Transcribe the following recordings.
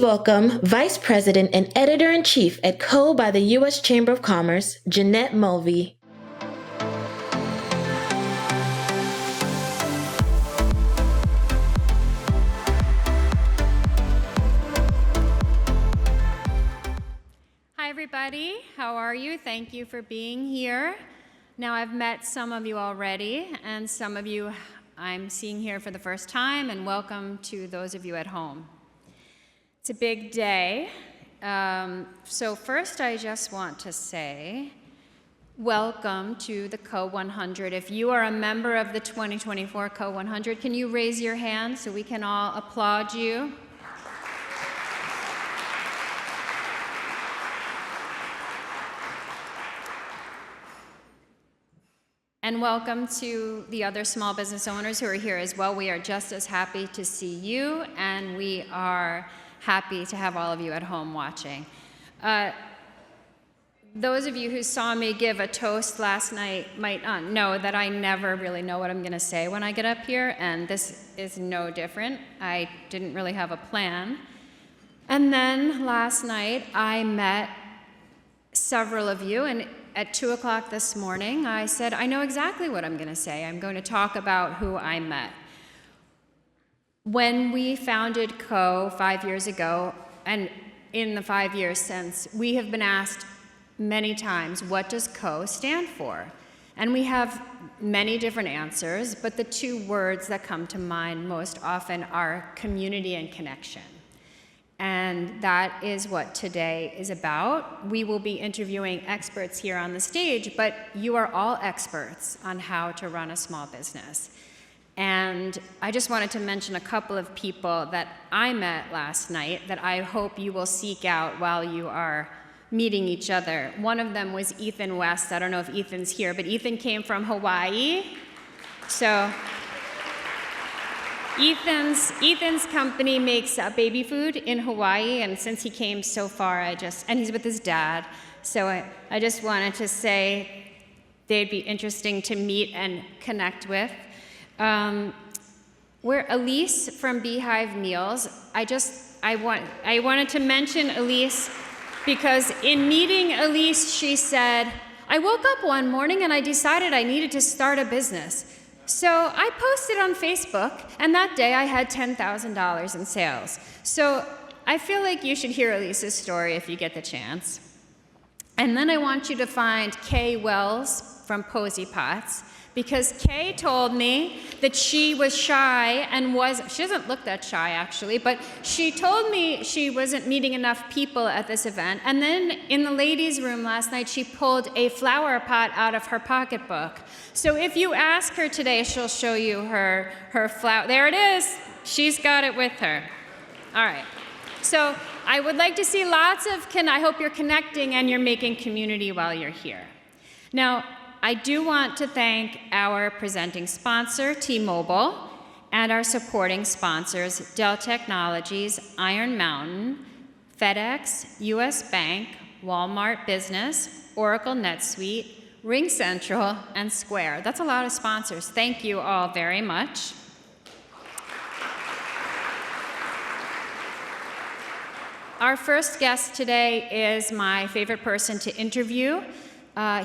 welcome Vice President and Editor-in-Chief at Co. by the U.S. Chamber of Commerce, Jeanette Mulvey. Hi everybody, how are you? Thank you for being here. Now I've met some of you already, and some of you I'm seeing here for the first time, and welcome to those of you at home. It's a big day. So first I just want to say, welcome to the Co 100. If you are a member of the 2024 Co 100, can you raise your hand so we can all applaud you? And welcome to the other small business owners who are here as well. We are just as happy to see you, and we are happy to have all of you at home watching. Those of you who saw me give a toast last night might not know that I never really know what I'm going to say when I get up here, and this is no different. I didn't really have a plan. And then last night I met several of you, and at 2 o'clock this morning, I said, I know exactly what I'm going to say. I'm going to talk about who I met. When we founded Co 5 years ago, and in the 5 years since, we have been asked many times, what does Co stand for? And we have many different answers, but the two words that come to mind most often are community and connection. And that is what today is about. We will be interviewing experts here on the stage, but you are all experts on how to run a small business. And I just wanted to mention a couple of people that I met last night that I hope you will seek out while you are meeting each other. One of them was Ethan West. I don't know if Ethan's here, but Ethan came from Hawaii. So Ethan's company makes baby food in Hawaii, and since he came so far, and he's with his dad, so I just wanted to say they'd be interesting to meet and connect with. We're Elise from Beehive Meals. I wanted to mention Elise because in meeting Elise, she said, I woke up one morning and I decided I needed to start a business. So I posted on Facebook, and that day I had $10,000 in sales. So I feel like you should hear Elise's story if you get the chance. And then I want you to find Kay Wells from Posy Pots, because Kay told me that she was shy and she doesn't look that shy actually, but she told me she wasn't meeting enough people at this event. And then in the ladies' room last night, she pulled a flower pot out of her pocketbook. So if you ask her today, she'll show you her flower. There it is. She's got it with her. All right. So I would like to see I hope you're connecting and you're making community while you're here. Now, I do want to thank our presenting sponsor, T-Mobile, and our supporting sponsors, Dell Technologies, Iron Mountain, FedEx, US Bank, Walmart Business, Oracle NetSuite, Ring Central, and Square. That's a lot of sponsors. Thank you all very much. Our first guest today is my favorite person to interview.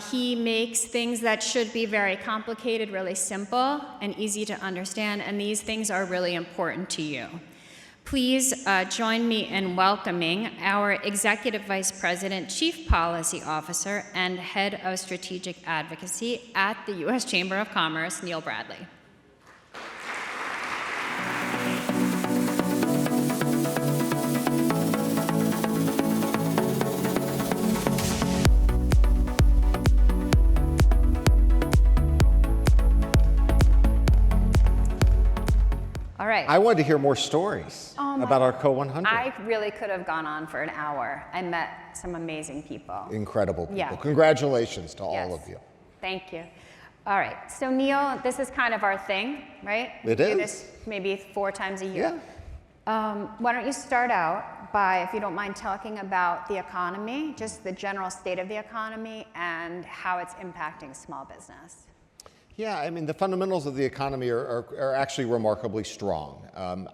He makes things that should be very complicated really simple and easy to understand, and these things are really important to you. Please join me in welcoming our Executive Vice President, Chief Policy Officer, and Head of Strategic Advocacy at the U.S. Chamber of Commerce, Neil Bradley. All right. I wanted to hear more stories about our Co 100. I really could have gone on for an hour. I met some amazing people. Incredible people. Yeah. Congratulations to all of you. Thank you. All right. So Neil, this is kind of our thing, right? It We is. do this maybe 4 times a year. Yeah. Why don't you start out by, if you don't mind, talking about the economy, just the general state of the economy and how it's impacting small business. Yeah, I mean, the fundamentals of the economy are actually remarkably strong.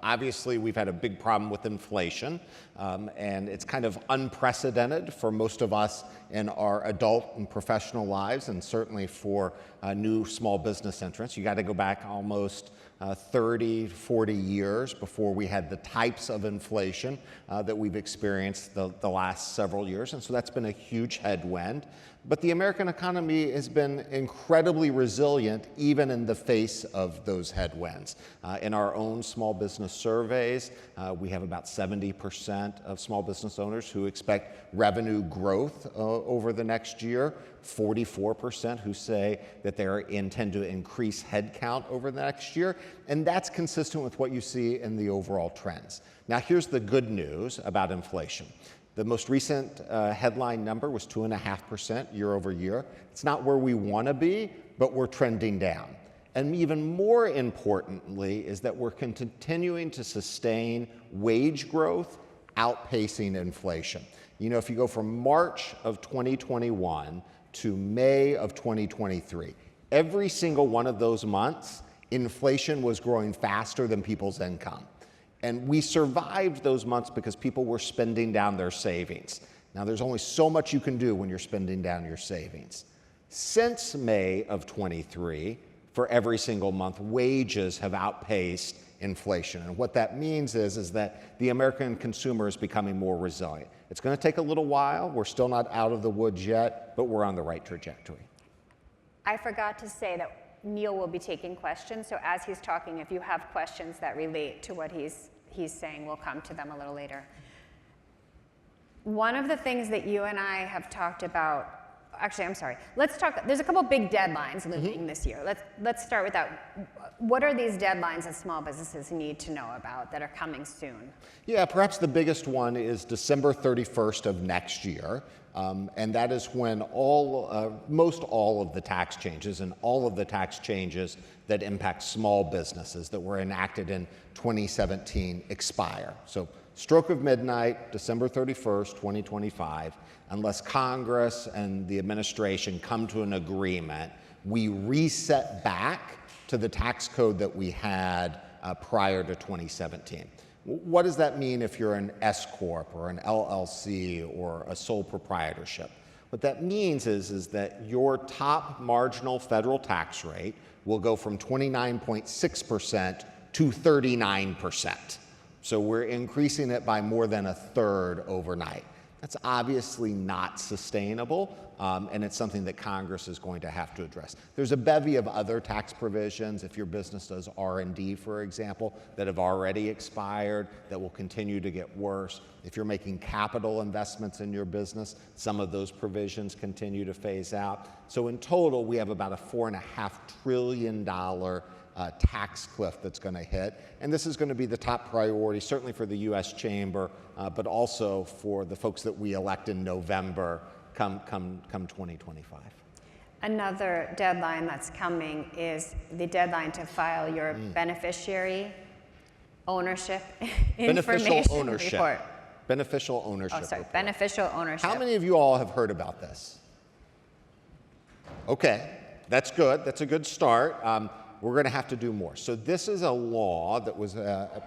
Obviously, we've had a big problem with inflation, and it's kind of unprecedented for most of us in our adult and professional lives, and certainly for new small business entrants. You got to go back almost 30, 40 years before we had the types of inflation that we've experienced the last several years, and so that's been a huge headwind. But the American economy has been incredibly resilient even in the face of those headwinds. In our own small business surveys, we have about 70% of small business owners who expect revenue growth over the next year, 44% who say that they intend to increase headcount over the next year, and that's consistent with what you see in the overall trends. Now, here's the good news about inflation. The most recent headline number was 2.5% year over year. It's not where we want to be, but we're trending down. And even more importantly is that we're continuing to sustain wage growth outpacing inflation. You know, if you go from March of 2021 to May of 2023, every single one of those months, inflation was growing faster than people's income. And we survived those months because people were spending down their savings. Now, there's only so much you can do when you're spending down your savings. Since May of 23, for every single month, wages have outpaced inflation. And what that means is that the American consumer is becoming more resilient. It's going to take a little while. We're still not out of the woods yet, but we're on the right trajectory. I forgot to say that Neil will be taking questions. So as he's talking, if you have questions that relate to what he's saying, we'll come to them a little later. One of the things that you and I have talked about, actually, I'm sorry. Let's talk, there's a couple big deadlines looming this year. Let's start with that. What are these deadlines that small businesses need to know about that are coming soon? Yeah, perhaps the biggest one is December 31st of next year. And that is when most all of the tax changes and all of the tax changes that impact small businesses that were enacted in 2017 expire. So stroke of midnight, December 31st, 2025, unless Congress and the administration come to an agreement, we reset back to the tax code that we had prior to 2017. What does that mean if you're an S Corp or an LLC or a sole proprietorship? What that means is that your top marginal federal tax rate will go from 29.6% to 39%. So we're increasing it by more than a third overnight. That's obviously not sustainable, and it's something that Congress is going to have to address. There's a bevy of other tax provisions, if your business does R&D, for example, that have already expired, that will continue to get worse. If you're making capital investments in your business, some of those provisions continue to phase out. So in total, we have about a $4.5 trillion tax cliff that's going to hit. And this is going to be the top priority, certainly for the U.S. Chamber, but also for the folks that we elect in November come 2025. Another deadline that's coming is the deadline to file your beneficiary ownership information report. Beneficial ownership. Oh, sorry, report. Beneficial ownership. How many of you all have heard about this? Okay, that's good. That's a good start. We're going to have to do more. So this is a law that was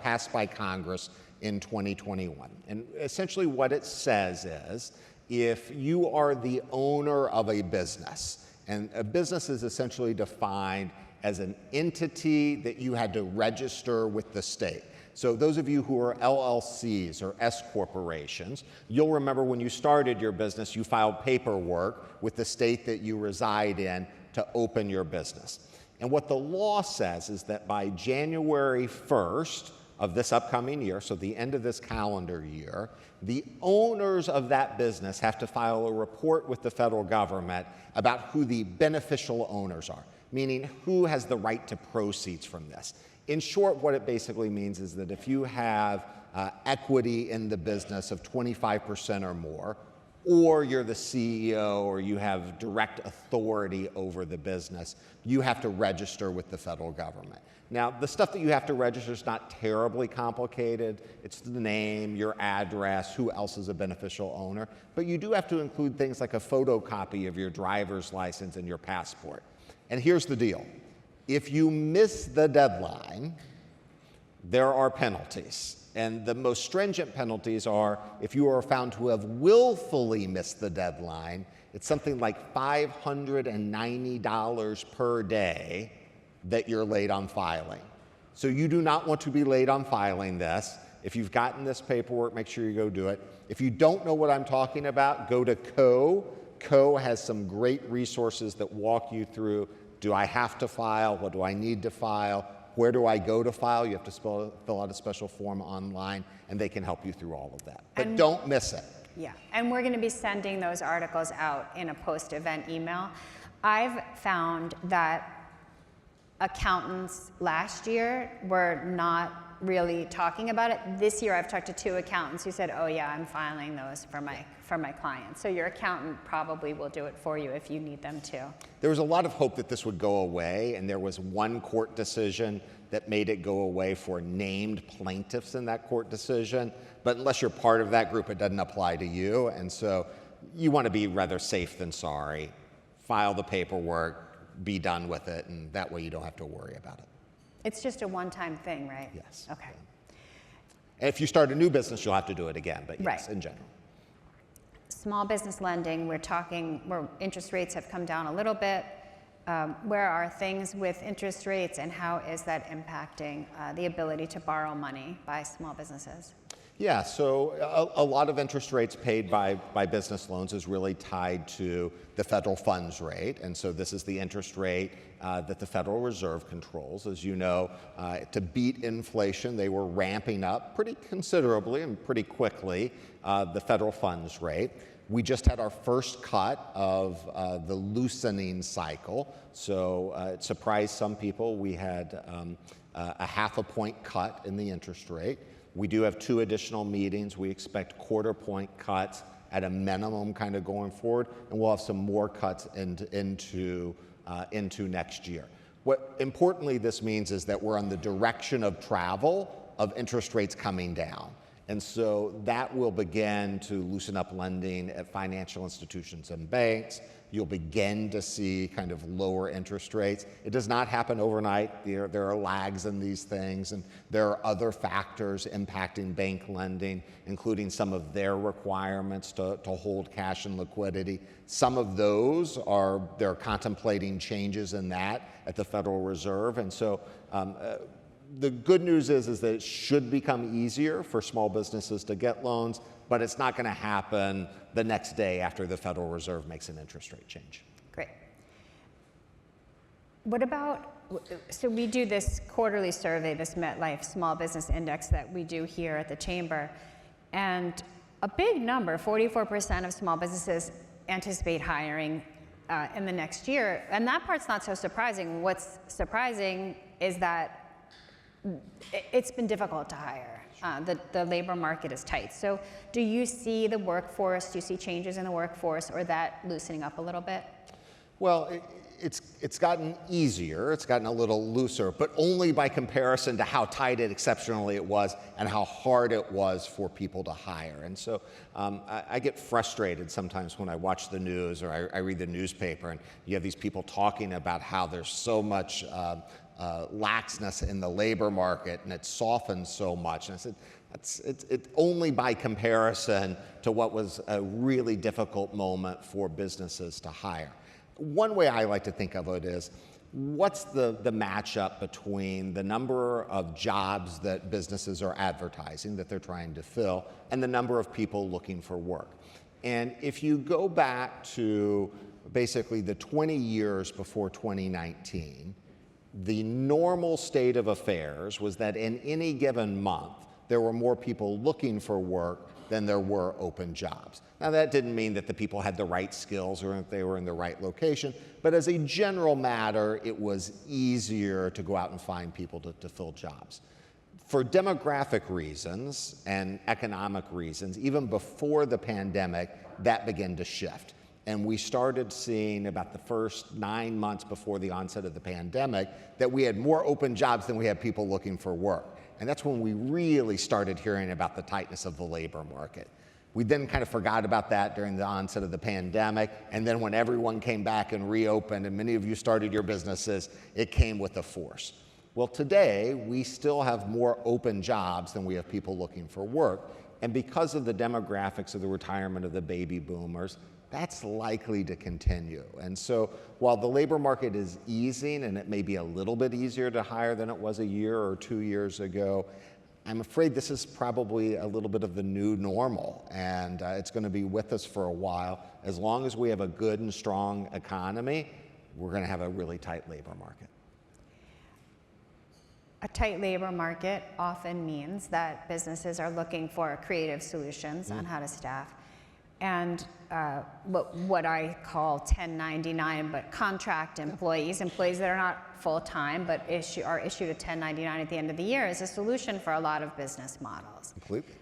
passed by Congress in 2021. And essentially what it says is, if you are the owner of a business, and a business is essentially defined as an entity that you had to register with the state. So those of you who are LLCs or S corporations, you'll remember when you started your business, you filed paperwork with the state that you reside in to open your business. And what the law says is that by January 1st of this upcoming year, so the end of this calendar year, the owners of that business have to file a report with the federal government about who the beneficial owners are, meaning who has the right to proceeds from this. In short, what it basically means is that if you have equity in the business of 25% or more, or you're the CEO or you have direct authority over the business, you have to register with the federal government. Now, the stuff that you have to register is not terribly complicated. It's the name, your address, who else is a beneficial owner. But you do have to include things like a photocopy of your driver's license and your passport. And here's the deal. If you miss the deadline, there are penalties. And the most stringent penalties are if you are found to have willfully missed the deadline, it's something like $590 per day that you're late on filing. So you do not want to be late on filing this. If you've gotten this paperwork, make sure you go do it. If you don't know what I'm talking about, go to CO. CO has some great resources that walk you through, do I have to file? What do I need to file? Where do I go to file? You have to fill out a special form online, and they can help you through all of that. But don't miss it. Yeah, and we're going to be sending those articles out in a post-event email. I've found that accountants last year were not really talking about it. This year I've talked to 2 accountants who said, oh yeah, I'm filing those for my clients. So your accountant probably will do it for you if you need them to. There was a lot of hope that this would go away, and there was one court decision that made it go away for named plaintiffs in that court decision. But unless you're part of that group, it doesn't apply to you. And so you want to be rather safe than sorry. File the paperwork, be done with it, and that way you don't have to worry about it. It's just a one-time thing, right? Yes. Okay. And if you start a new business, you'll have to do it again, but yes, Right. in general. Small business lending, we're talking where interest rates have come down a little bit. Where are things with interest rates, and how is that impacting the ability to borrow money by small businesses? Yeah, so a lot of interest rates paid by business loans is really tied to the federal funds rate. And so this is the interest rate that the Federal Reserve controls. As you know, to beat inflation, they were ramping up pretty considerably and pretty quickly the federal funds rate. We just had our first cut of the loosening cycle. So it surprised some people. We had a 0.5 point cut in the interest rate. We do have 2 additional meetings. We expect 1/4 point cuts at a minimum kind of going forward, and we'll have some more cuts into next year. What importantly this means is that we're on the direction of travel of interest rates coming down. And so that will begin to loosen up lending at financial institutions and banks. You'll begin to see kind of lower interest rates. It does not happen overnight. There are lags in these things, and there are other factors impacting bank lending, including some of their requirements to hold cash and liquidity. Some of those they're contemplating changes in that at the Federal Reserve. And so the good news is that it should become easier for small businesses to get loans, but it's not going to happen the next day after the Federal Reserve makes an interest rate change. Great. What about, so we do this quarterly survey, this MetLife Small Business Index that we do here at the Chamber, and a big number, 44% of small businesses anticipate hiring in the next year, and that part's not so surprising. What's surprising is that it's been difficult to hire. The labor market is tight. So do you see the workforce, do you see changes in the workforce, or that loosening up a little bit? Well, it's gotten easier, it's gotten a little looser, but only by comparison to how tight it exceptionally it was and how hard it was for people to hire. And so I get frustrated sometimes when I watch the news or I read the newspaper, and you have these people talking about how there's so much laxness in the labor market, and it's softened so much. And I said, it's only by comparison to what was a really difficult moment for businesses to hire. One way I like to think of it is, what's the matchup between the number of jobs that businesses are advertising, that they're trying to fill, and the number of people looking for work? And if you go back to basically the 20 years before 2019, the normal state of affairs was that in any given month, there were more people looking for work than there were open jobs. Now, that didn't mean that the people had the right skills or that they were in the right location, but as a general matter, it was easier to go out and find people to fill jobs. For demographic reasons and economic reasons, even before the pandemic, that began to shift. And we started seeing about the first 9 months before the onset of the pandemic that we had more open jobs than we had people looking for work. And that's when we really started hearing about the tightness of the labor market. We then kind of forgot about that during the onset of the pandemic, and then when everyone came back and reopened, and many of you started your businesses, it came with a force. Well, today, we still have more open jobs than we have people looking for work, and because of the demographics of the retirement of the baby boomers, that's likely to continue. And so while the labor market is easing, and it may be a little bit easier to hire than it was a year or 2 years ago, I'm afraid this is probably a little bit of the new normal, and it's going to be with us for a while. As long as we have a good and strong economy, we're going to have a really tight labor market. A tight labor market often means that businesses are looking for creative solutions on how to staff. And what I call 1099, but contract employees that are not full-time, but are issued a 1099 at the end of the year, is a solution for a lot of business models. Completely.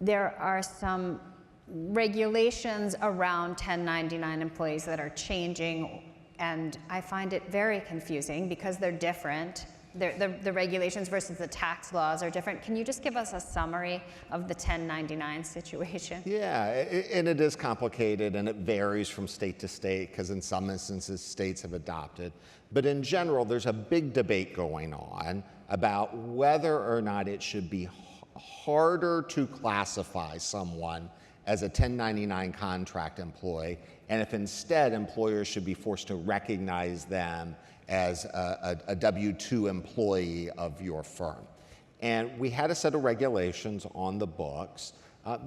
There are some regulations around 1099 employees that are changing, and I find it very confusing because they're different. The regulations versus the tax laws are different. Can you just give us a summary of the 1099 situation? Yeah, and it is complicated, and it varies from state to state, because in some instances, states have adopted. But in general, there's a big debate going on about whether or not it should be harder to classify someone as a 1099 contract employee, and if instead employers should be forced to recognize them as a W-2 employee of your firm. And we had a set of regulations on the books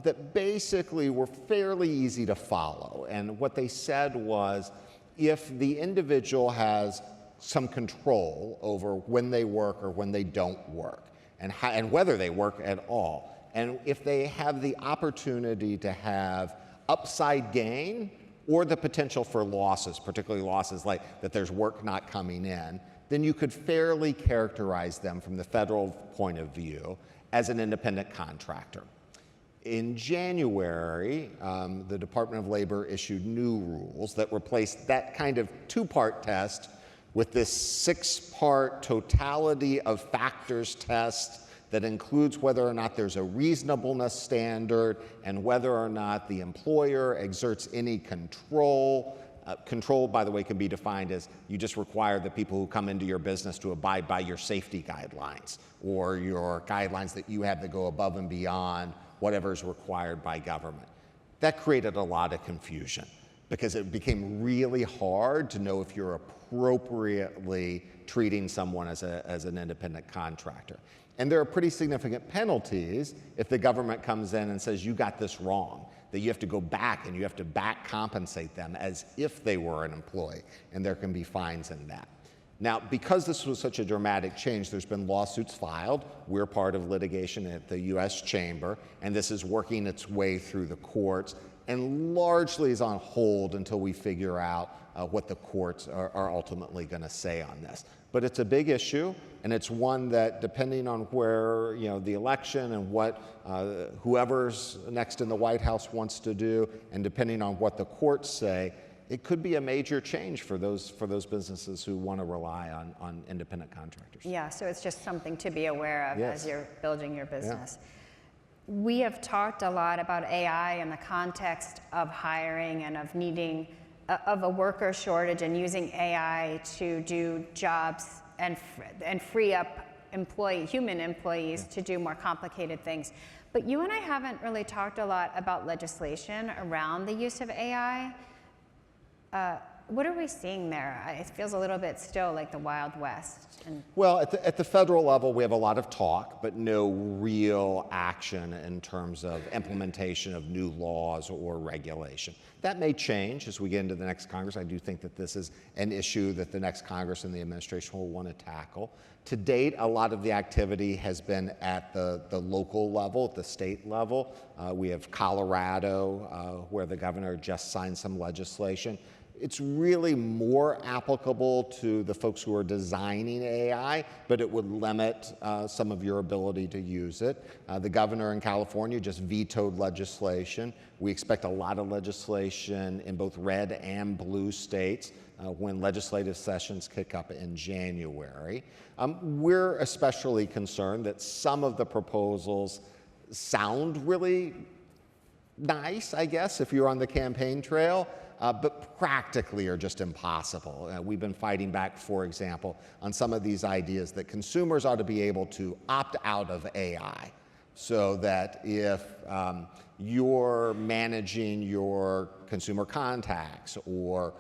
that basically were fairly easy to follow. And what they said was, if the individual has some control over when they work or when they don't work, and whether they work at all, and if they have the opportunity to have upside gain or the potential for losses, particularly losses like that there's work not coming in, then you could fairly characterize them from the federal point of view as an independent contractor. In January, the Department of Labor issued new rules that replaced that kind of two-part test with this six-part totality of factors test that includes whether or not there's a reasonableness standard and whether or not the employer exerts any control. Control, by the way, can be defined as you just require the people who come into your business to abide by your safety guidelines or your guidelines that you have that go above and beyond whatever is required by government. That created a lot of confusion because it became really hard to know if you're appropriately treating someone as an independent contractor. And there are pretty significant penalties if the government comes in and says, you got this wrong, that you have to go back and you have to back compensate them as if they were an employee, and there can be fines in that. Now, because this was such a dramatic change, there's been lawsuits filed. We're part of litigation at the US Chamber, and this is working its way through the courts, and largely is on hold until we figure out what the courts are ultimately going to say on this. But it's a big issue, and it's one that, depending on where the election and what whoever's next in the White House wants to do, and depending on what the courts say, it could be a major change for those businesses who want to rely on independent contractors. Yeah, so it's just something to be aware of Yes. as you're building your business. Yeah. We have talked a lot about AI in the context of hiring and of needing of a worker shortage and using AI to do jobs and free up human employees to do more complicated things. But you and I haven't really talked a lot about legislation around the use of AI. What are we seeing there? It feels a little bit still like the Wild West. Well, at the federal level, we have a lot of talk, but no real action in terms of implementation of new laws or regulation. That may change as we get into the next Congress. I do think that this is an issue that the next Congress and the administration will want to tackle. To date, a lot of the activity has been at the local level, at the state level. We have Colorado, where the governor just signed some legislation. It's really more applicable to the folks who are designing AI, but it would limit some of your ability to use it. The governor in California just vetoed legislation. We expect a lot of legislation in both red and blue states when legislative sessions kick up in January. We're especially concerned that some of the proposals sound really nice, I guess, if you're on the campaign trail, but practically are just impossible. We've been fighting back, for example, on some of these ideas that consumers ought to be able to opt out of AI, so that if you're managing your consumer contacts or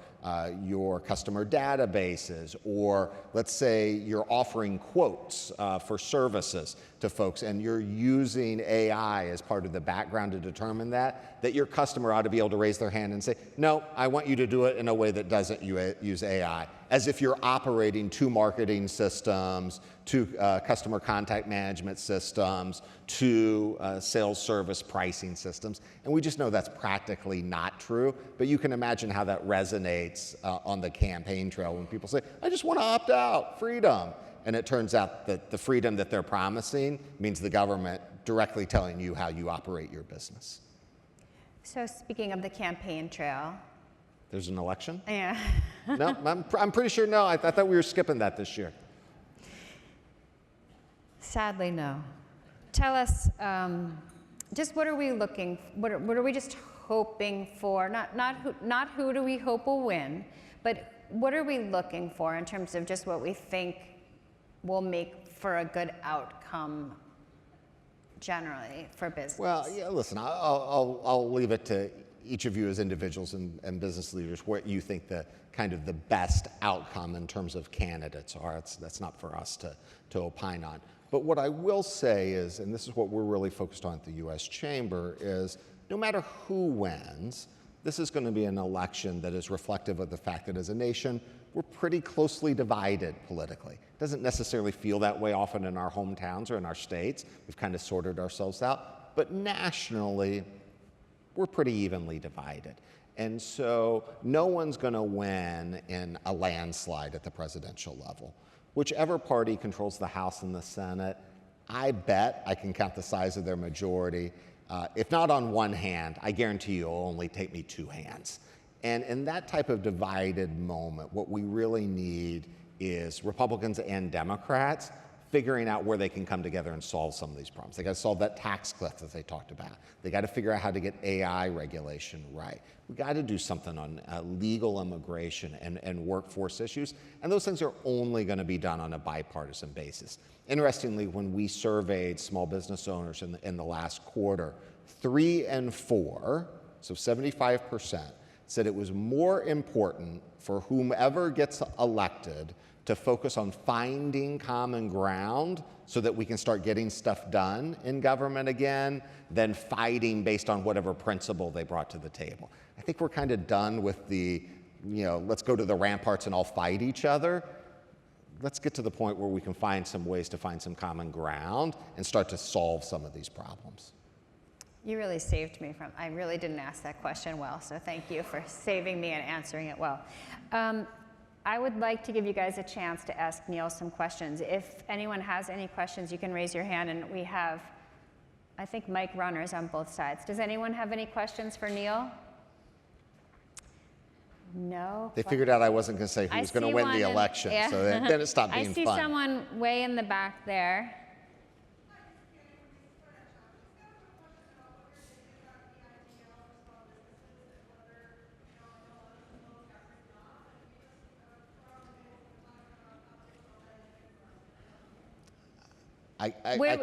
your customer databases, or let's say you're offering quotes for services to folks and you're using AI as part of the background to determine that your customer ought to be able to raise their hand and say, no, I want you to do it in a way that doesn't use AI, as if you're operating 2 marketing systems, 2 customer contact management systems, 2 sales service pricing systems. And we just know that's practically not true, but you can imagine how that resonates on the campaign trail when people say, I just want to opt out, freedom. And it turns out that the freedom that they're promising means the government directly telling you how you operate your business. So speaking of the campaign trail. There's an election? Yeah. No, I'm pretty sure no. I thought we were skipping that this year. Sadly, no. Tell us, just what are we what are we just hoping for? Not who do we hope will win, but what are we looking for in terms of just what we think will make for a good outcome generally for business? Well, yeah, listen, I'll leave it to each of you as individuals and business leaders what you think the kind of the best outcome in terms of candidates are. That's not for us to opine on. But what I will say is, and this is what we're really focused on at the U.S. Chamber, is no matter who wins, this is going to be an election that is reflective of the fact that as a nation, we're pretty closely divided politically. It doesn't necessarily feel that way often in our hometowns or in our states. We've kind of sorted ourselves out. But nationally, we're pretty evenly divided. And so no one's going to win in a landslide at the presidential level. Whichever party controls the House and the Senate, I bet I can count the size of their majority. If not on one hand, I guarantee you it'll only take me 2 hands. And in that type of divided moment, what we really need is Republicans and Democrats figuring out where they can come together and solve some of these problems. They got to solve that tax cliff that they talked about. They got to figure out how to get AI regulation right. We got to do something on legal immigration and workforce issues. And those things are only going to be done on a bipartisan basis. Interestingly, when we surveyed small business owners in the last quarter, 3 and 4, so 75%, said it was more important for whomever gets elected to focus on finding common ground so that we can start getting stuff done in government again than fighting based on whatever principle they brought to the table. I think we're kind of done with the, let's go to the ramparts and all fight each other. Let's get to the point where we can find some ways to find some common ground and start to solve some of these problems. You really saved me from, I really didn't ask that question well, so thank you for saving me and answering it well. I would like to give you guys a chance to ask Neil some questions. If anyone has any questions, you can raise your hand, and we have, I think, mic runners on both sides. Does anyone have any questions for Neil? No? They figured out I wasn't going to say who was going to win the election, so then it stopped being fun. I see someone way in the back there. I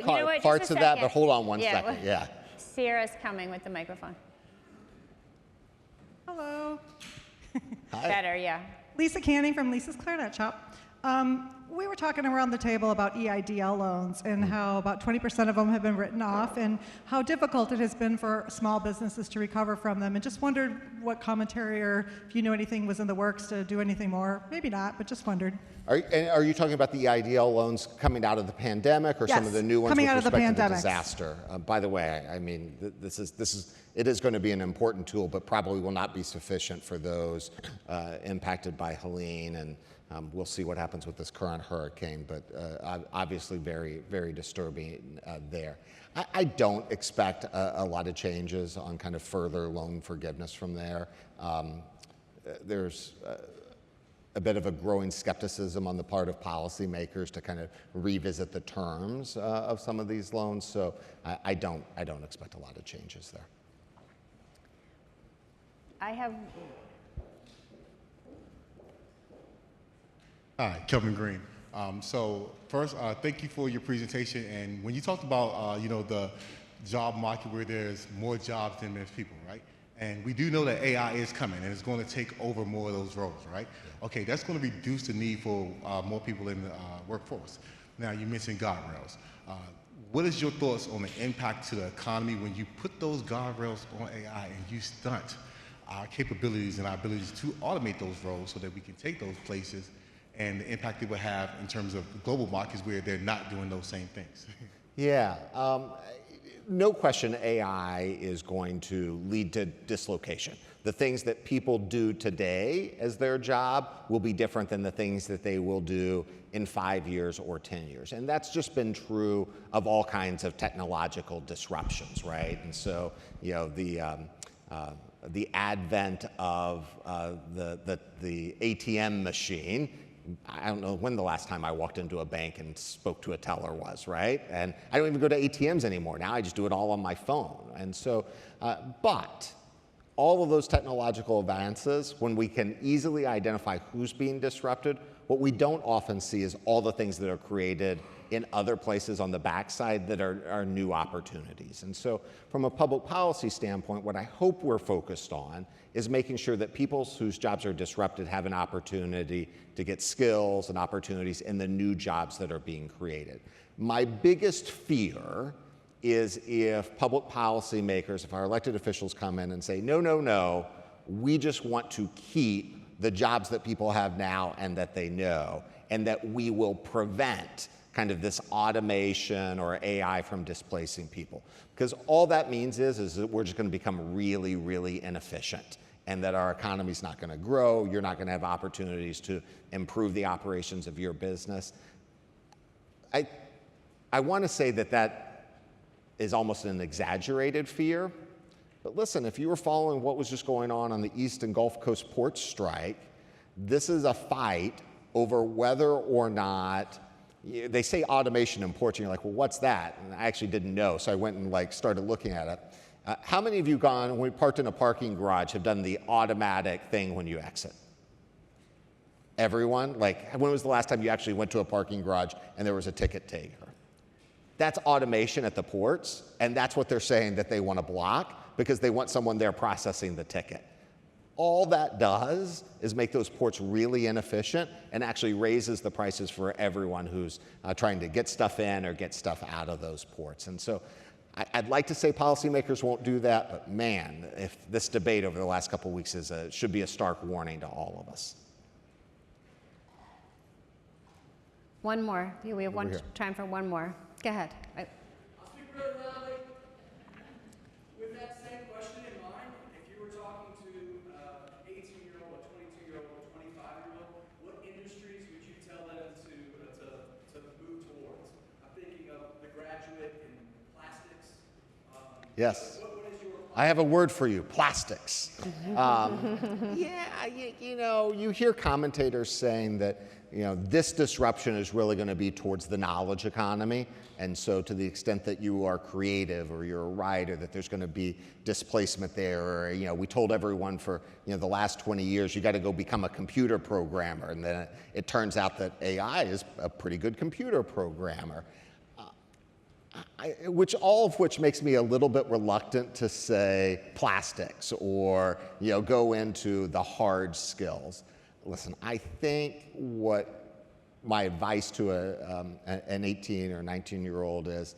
caught parts of that, but hold on one second. Yeah. Sierra's coming with the microphone. Hello. Hi. Better, yeah. Lisa Canning from Lisa's Clarinet Shop. We were talking around the table about EIDL loans and how about 20% of them have been written off and how difficult it has been for small businesses to recover from them, and just wondered what commentary or if you knew anything was in the works to do anything more. Maybe not, but just wondered. Are you talking about the EIDL loans coming out of the pandemic or Yes, some of the new ones coming with out of the respect to the pandemic. disaster? By the way, I mean, it is going to be an important tool, but probably will not be sufficient for those impacted by Helene, and we'll see what happens with this current hurricane, but obviously very, very disturbing there. I don't expect a lot of changes on kind of further loan forgiveness from there. There's a bit of a growing skepticism on the part of policymakers to kind of revisit the terms of some of these loans. So I don't expect a lot of changes there. I have. Hi, Kelvin Green. So first, thank you for your presentation. And when you talked about, the job market where there's more jobs than there's people, right? And we do know that AI is coming and it's going to take over more of those roles, right? Okay, that's going to reduce the need for more people in the workforce. Now, you mentioned guardrails. What is your thoughts on the impact to the economy when you put those guardrails on AI and you stunt our capabilities and our abilities to automate those roles so that we can take those places and the impact it will have in terms of global markets where they're not doing those same things? Yeah, no question AI is going to lead to dislocation. The things that people do today as their job will be different than the things that they will do in 5 years or 10 years. And that's just been true of all kinds of technological disruptions, right? And so, the advent of the ATM machine, I don't know when the last time I walked into a bank and spoke to a teller was, right? And I don't even go to ATMs anymore. Now I just do it all on my phone. And so, but all of those technological advances, when we can easily identify who's being disrupted, what we don't often see is all the things that are created in other places on the backside that are new opportunities. And so from a public policy standpoint, what I hope we're focused on is making sure that people whose jobs are disrupted have an opportunity to get skills and opportunities in the new jobs that are being created. My biggest fear is if public policy makers, if our elected officials come in and say, no, no, no, we just want to keep the jobs that people have now and that they know, and that we will prevent kind of this automation or AI from displacing people. Because all that means is that we're just going to become really, really inefficient, and that our economy's not going to grow, you're not going to have opportunities to improve the operations of your business. I want to say that that is almost an exaggerated fear, but listen, if you were following what was just going on the East and Gulf Coast port strike, this is a fight over whether or not, they say automation in ports, and you're like, well, what's that? And I actually didn't know, so I went and started looking at it. How many of you when we parked in a parking garage, have done the automatic thing when you exit? Everyone? Like, when was the last time you actually went to a parking garage and there was a ticket taker? That's automation at the ports, and that's what they're saying that they want to block because they want someone there processing the ticket. All that does is make those ports really inefficient and actually raises the prices for everyone who's trying to get stuff in or get stuff out of those ports. And so I'd like to say policymakers won't do that, but man, if this debate over the last couple of weeks should be a stark warning to all of us. One more. Yeah, we have time for one more. Go ahead. I'll speak really loudly. With that same question in mind, if you were talking to an 18-year-old, a 22-year-old, a 25-year-old, what industries would you tell them to move towards? I'm thinking of the graduate in plastics. Yes. What is your I have a word for you, plastics. Yeah, you hear commentators saying that this disruption is really going to be towards the knowledge economy. And so to the extent that you are creative or you're a writer, that there's going to be displacement there. Or, we told everyone for the last 20 years, you got to go become a computer programmer. And then it turns out that AI is a pretty good computer programmer. All of which makes me a little bit reluctant to say plastics or go into the hard skills. Listen, I think what my advice to an 18 or 19-year-old is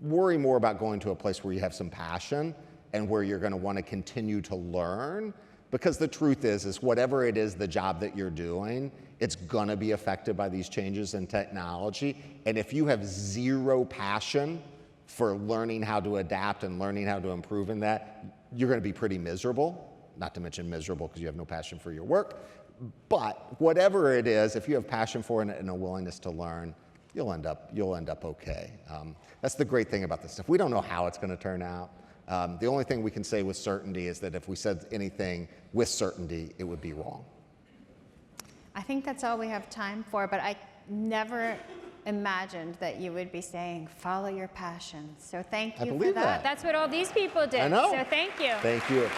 worry more about going to a place where you have some passion and where you're going to want to continue to learn. Because the truth is whatever it is, the job that you're doing, it's going to be affected by these changes in technology. And if you have zero passion for learning how to adapt and learning how to improve in that, you're going to be pretty miserable. Not to mention miserable because you have no passion for your work. But whatever it is, if you have passion for it and a willingness to learn, you'll end up okay. That's the great thing about this stuff. We don't know how it's going to turn out. The only thing we can say with certainty is that if we said anything with certainty, it would be wrong. I think that's all we have time for, but I never imagined that you would be saying, follow your passion. So thank you for believe that. That's what all these people did. I know. So thank you. Thank you.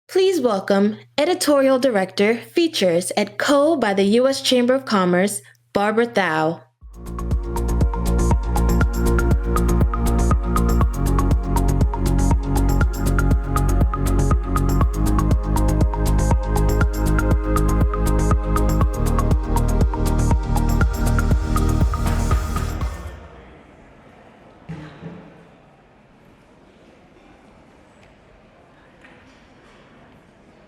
Please welcome Editorial Director, Features at Co. by the U.S. Chamber of Commerce, Barbara Thau.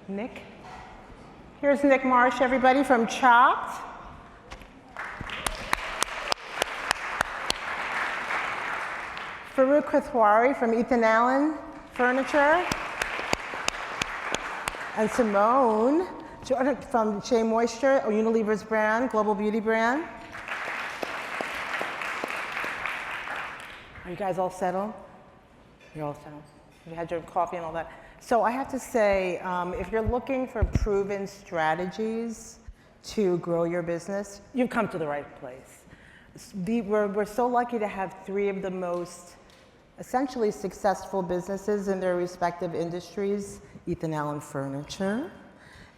Nick. Here's Nick Marsh, everybody, from Chopt. Farouk Kathwari from Ethan Allen Furniture. And Simone from SheaMoisture, Unilever's brand, global beauty brand. Are you guys all settled? You're all settled? You had your coffee and all that? So I have to say, if you're looking for proven strategies to grow your business, you've come to the right place. We're so lucky to have three of the most essentially successful businesses in their respective industries: Ethan Allen Furniture,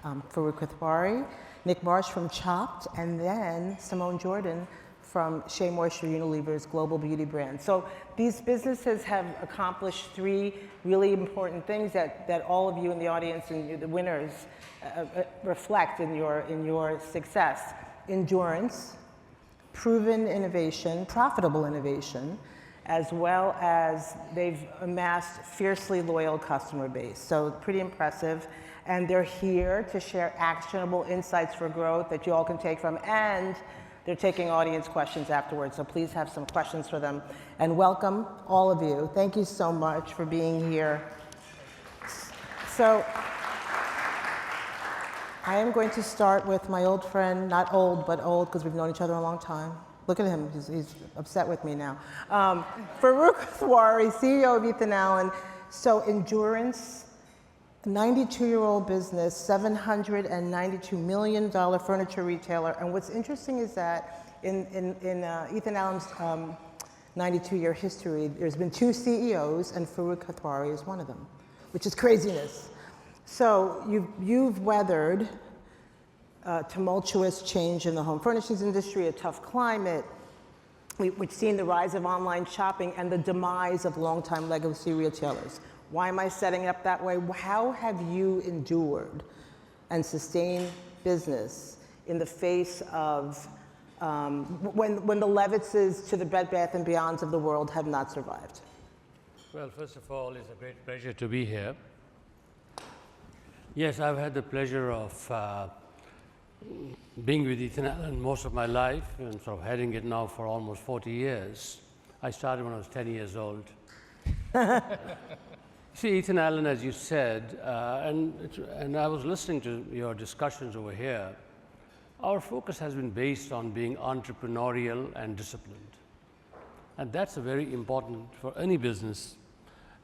Farouk Kathwari, Nick Marsh from Chopt, and then Simone Jordan from SheaMoisture, Unilever's global beauty brand. So these businesses have accomplished three really important things that all of you in the audience and the winners reflect in your success: endurance, proven innovation, profitable innovation, as well as they've amassed fiercely loyal customer base. So pretty impressive. And they're here to share actionable insights for growth that you all can take from, and they're taking audience questions afterwards, so please have some questions for them. And welcome, all of you. Thank you so much for being here. So I am going to start with my old friend, not old, but old, because we've known each other a long time. Look at him, he's upset with me now. Farouk Kathwari, CEO of Ethan Allen. So endurance, 92-year-old business, $792 million furniture retailer. And what's interesting is that in Ethan Allen's 92-year history, there's been two CEOs, and Farouk Kathwari is one of them, which is craziness. So you've weathered tumultuous change in the home furnishings industry, a tough climate. We've seen the rise of online shopping and the demise of longtime legacy retailers. Why am I setting it up that way? How have you endured and sustained business in the face of when the Levitzes to the Bed Bath & Beyonds of the world have not survived? Well, first of all, it's a great pleasure to be here. Yes, I've had the pleasure of being with Ethan Allen most of my life, and sort of heading it now for almost 40 years. I started when I was 10 years old. See, Ethan Allen, as you said, and I was listening to your discussions over here, our focus has been based on being entrepreneurial and disciplined. And that's very important for any business.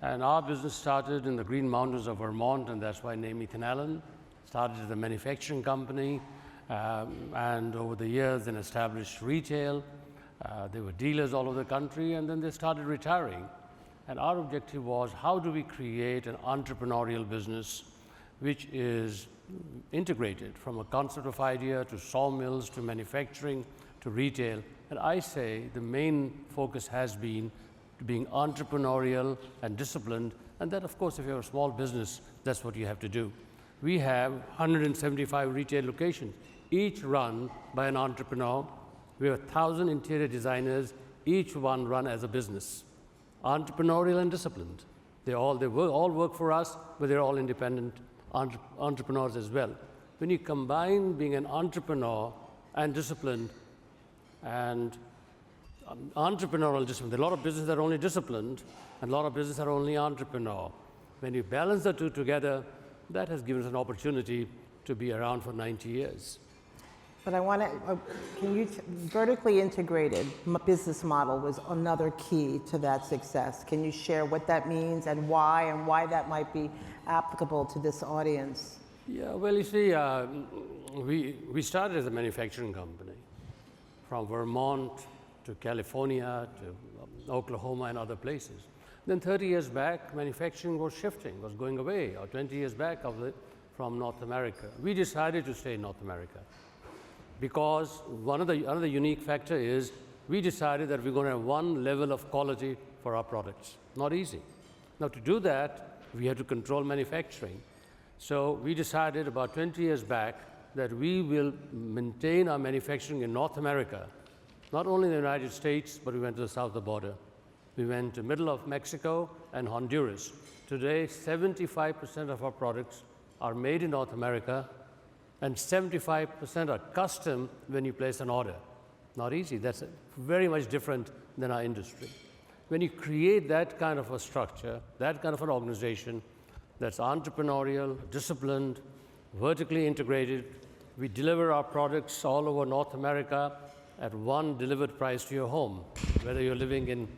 And our business started in the Green Mountains of Vermont, and that's why I named Ethan Allen. Started as a manufacturing company, and over the years then established retail. They were dealers all over the country, and then they started retiring. And our objective was, how do we create an entrepreneurial business which is integrated from a concept of idea to sawmills to manufacturing to retail? And I say the main focus has been to being entrepreneurial and disciplined. And that, of course, if you're a small business, that's what you have to do. We have 175 retail locations, each run by an entrepreneur. We have 1,000 interior designers, each one run as a business, entrepreneurial and disciplined. They all work for us, but they're all independent entrepreneurs as well. When you combine being an entrepreneur and disciplined and entrepreneurial discipline, there are a lot of businesses that are only disciplined and a lot of businesses are only entrepreneur. When you balance the two together, that has given us an opportunity to be around for 90 years. But I want to, vertically integrated business model was another key to that success. Can you share what that means and why that might be applicable to this audience? Yeah, well, you see, we started as a manufacturing company from Vermont to California to Oklahoma and other places. Then 30 years back, manufacturing was shifting, was going away, or 20 years back from North America. We decided to stay in North America because another unique factor is we decided that we're going to have one level of quality for our products. Not easy. Now, to do that, we had to control manufacturing. So we decided about 20 years back that we will maintain our manufacturing in North America, not only in the United States, but we went to the south of the border. We went to middle of Mexico and Honduras. Today, 75% of our products are made in North America, and 75% are custom when you place an order. Not easy. That's very much different than our industry. When you create that kind of a structure, that kind of an organization that's entrepreneurial, disciplined, vertically integrated, we deliver our products all over North America at one delivered price to your home, whether you're living in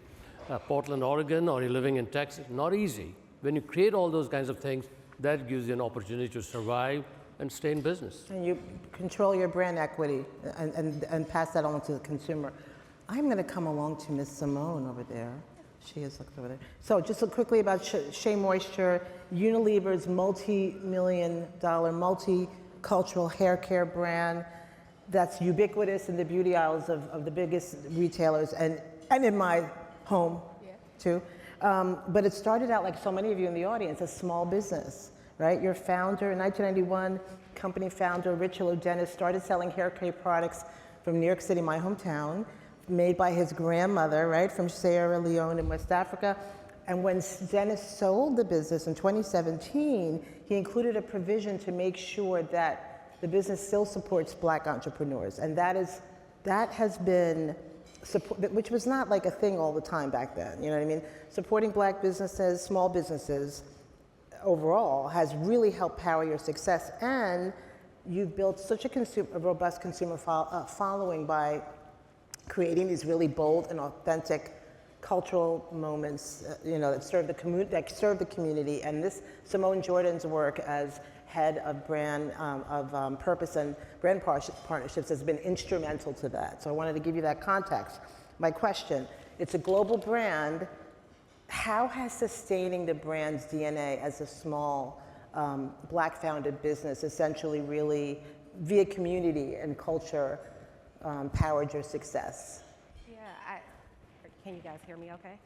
Portland, Oregon, or you're living in Texas. Not easy. When you create all those kinds of things, that gives you an opportunity to survive and stay in business. And you control your brand equity and pass that on to the consumer. I'm going to come along to Miss Simone over there. She is looking over there. So just quickly about SheaMoisture, Unilever's multi-million-dollar, multicultural hair care brand that's ubiquitous in the beauty aisles of the biggest retailers and in my home, too. But it started out, like so many of you in the audience, a small business, right? Your founder, in 1991, company founder Richard Dennis started selling hair care products from New York City, my hometown, made by his grandmother, right, from Sierra Leone in West Africa. And when Dennis sold the business in 2017, he included a provision to make sure that the business still supports Black entrepreneurs. And that has been support, which was not like a thing all the time back then, you know what I mean? Supporting Black businesses, small businesses overall has really helped power your success. And you've built such a robust consumer following by creating these really bold and authentic cultural moments, that serve the community. And this Simone Jordan's work as head of brand purpose and brand partnerships has been instrumental to that. So I wanted to give you that context. My question: it's a global brand. How has sustaining the brand's DNA as a small Black-founded business, essentially, really via community and culture, powered your success? Yeah, can you guys hear me okay?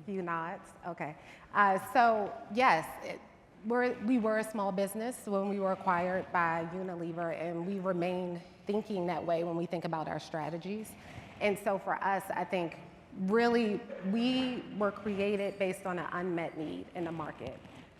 Few nods, okay. So yes, we were a small business when we were acquired by Unilever, and we remain thinking that way when we think about our strategies. And so for us, I think really we were created based on an unmet need in the market.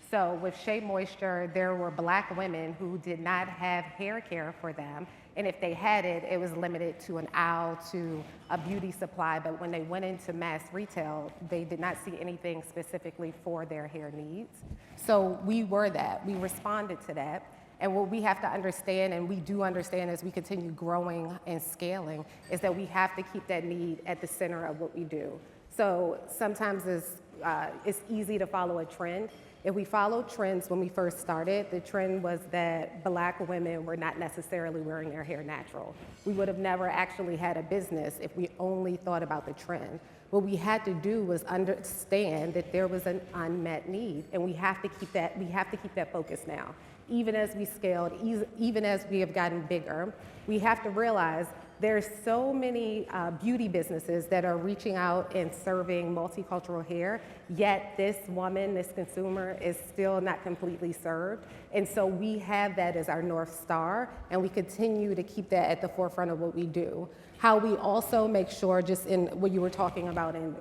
So with SheaMoisture, there were Black women who did not have hair care for them. And if they had it, it was limited to an aisle, to a beauty supply. But when they went into mass retail, they did not see anything specifically for their hair needs. So we were that. We responded to that. And what we have to understand, and we do understand as we continue growing and scaling, is that we have to keep that need at the center of what we do. So sometimes it's easy to follow a trend. If we followed trends when we first started, the trend was that Black women were not necessarily wearing their hair natural. We would have never actually had a business if we only thought about the trend. What we had to do was understand that there was an unmet need, and we have to keep that focus now. Even as we scaled, even as we have gotten bigger, we have to realize There's so many beauty businesses that are reaching out and serving multicultural hair, yet this woman, this consumer, is still not completely served. And so we have that as our North Star, and we continue to keep that at the forefront of what we do. How we also make sure, just in what you were talking about in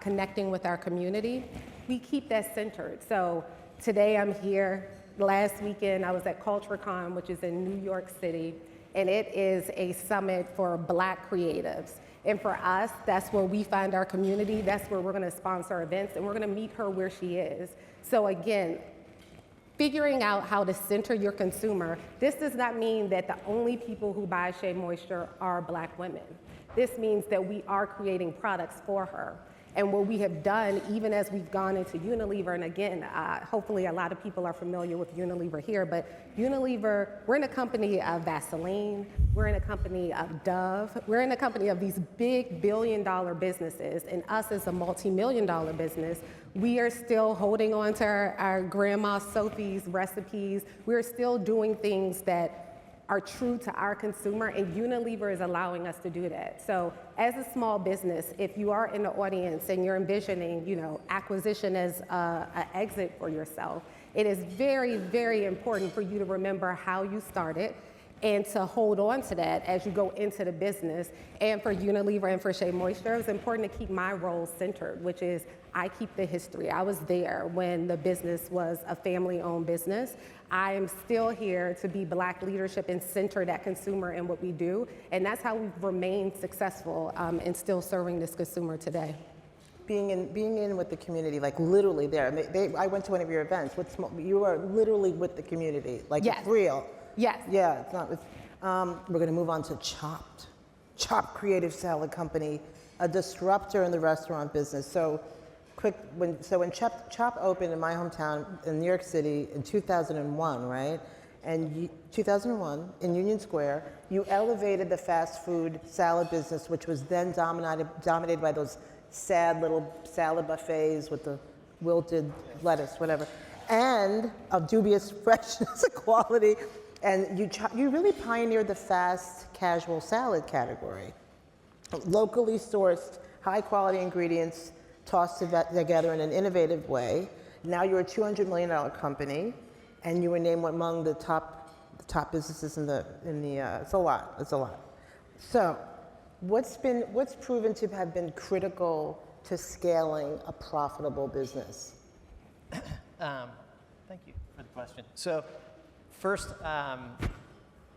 connecting with our community, we keep that centered. So today I'm here. Last weekend I was at CultureCon, which is in New York City, and it is a summit for Black creatives. And for us, that's where we find our community. That's where we're gonna sponsor events, and we're gonna meet her where she is. So again, figuring out how to center your consumer. This does not mean that the only people who buy SheaMoisture are Black women. This means that we are creating products for her. And what we have done, even as we've gone into Unilever, and again, hopefully a lot of people are familiar with Unilever here, but Unilever, we're in a company of Vaseline, we're in a company of Dove, we're in a company of these big billion-dollar businesses, and us as a multi-million-dollar business, we are still holding on to our Grandma Sophie's recipes. We're still doing things that are true to our consumer, and Unilever is allowing us to do that. So as a small business, if you are in the audience and you're envisioning, acquisition as an exit for yourself, it is very, very important for you to remember how you started and to hold on to that as you go into the business. And for Unilever and for SheaMoisture, it's important to keep my role centered, which is I keep the history. I was there when the business was a family-owned business. I am still here to be Black leadership and center that consumer in what we do. And that's how we've remained successful in still serving this consumer today. Being in with the community, like literally there. I went to one of your events. You are literally with the community, like Yes. It's real. Yes. Yeah, it's not. We're going to move on to Chopt. Chopt Creative Salad Company, a disruptor in the restaurant business. So when Chopt opened in my hometown in New York City in 2001, right? And 2001 in Union Square, you elevated the fast food salad business, which was then dominated by those sad little salad buffets with the wilted lettuce, whatever, and of dubious freshness and quality. And you really pioneered the fast casual salad category. Locally sourced, high quality ingredients tossed together in an innovative way. Now you're a $200 million company, and you were named among the top businesses in the it's a lot. So what's proven to have been critical to scaling a profitable business? Thank you for the question. So first, I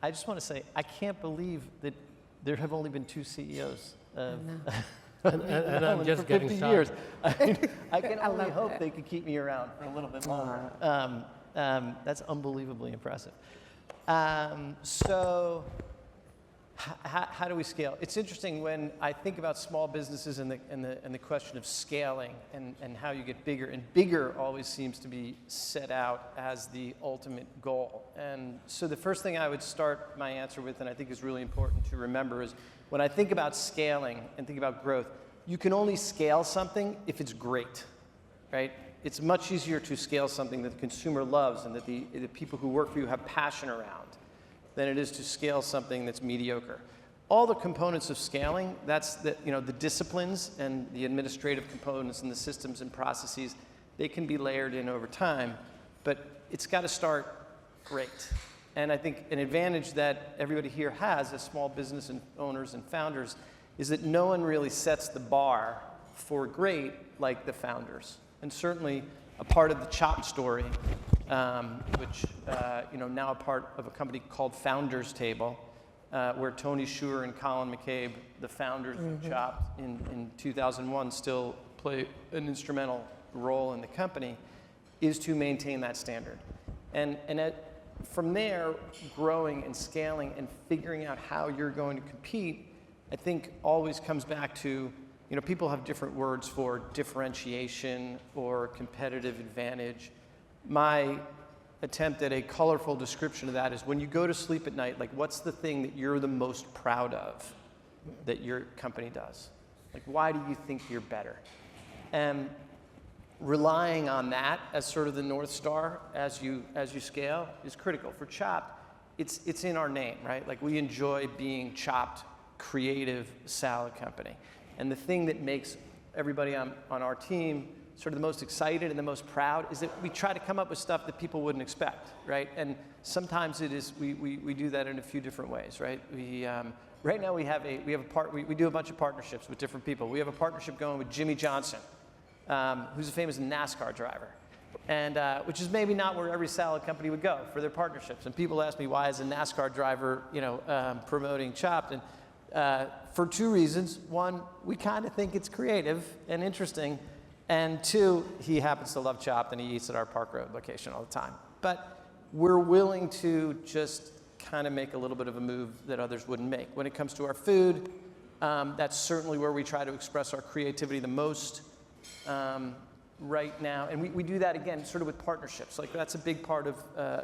just want to say I can't believe that there have only been 2 CEOs of and I'm just for getting 50 started. years. I can only hope they could keep me around for a little bit longer. That's unbelievably impressive. So how do we scale? It's interesting when I think about small businesses and the question of scaling and how you get bigger, and bigger always seems to be set out as the ultimate goal. And so the first thing I would start my answer with, and I think is really important to remember, is when I think about scaling and think about growth, you can only scale something if it's great, right? It's much easier to scale something that the consumer loves and that the people who work for you have passion around than it is to scale something that's mediocre. All the components of scaling, that's the disciplines and the administrative components and the systems and processes, they can be layered in over time, but it's got to start great. And I think an advantage that everybody here has as small business owners and founders is that no one really sets the bar for great like the founders. And certainly a part of the Chopt story, which now a part of a company called Founders Table, where Tony Schuer and Colin McCabe, the founders of Chopt in 2001, still play an instrumental role in the company, is to maintain that standard. And from there, growing and scaling and figuring out how you're going to compete, I think always comes back to, people have different words for differentiation or competitive advantage. My attempt at a colorful description of that is when you go to sleep at night, like what's the thing that you're the most proud of that your company does? Like, why do you think you're better? And relying on that as sort of the North Star as you scale is critical. For Chopt, it's in our name, right? Like we enjoy being chopped creative salad company. And the thing that makes everybody on our team sort of the most excited and the most proud is that we try to come up with stuff that people wouldn't expect, right? And sometimes it is, we do that in a few different ways, right? Right now we do a bunch of partnerships with different people. We have a partnership going with Jimmy Johnson, who's a famous NASCAR driver. And which is maybe not where every salad company would go for their partnerships. And people ask me, why is a NASCAR driver, promoting Chopt? And for two reasons. One, we kind of think it's creative and interesting. And two, he happens to love Chopt and he eats at our Park Road location all the time. But we're willing to just kind of make a little bit of a move that others wouldn't make. When it comes to our food, that's certainly where we try to express our creativity the most. Right now, and we do that again sort of with partnerships. Like that's a big part of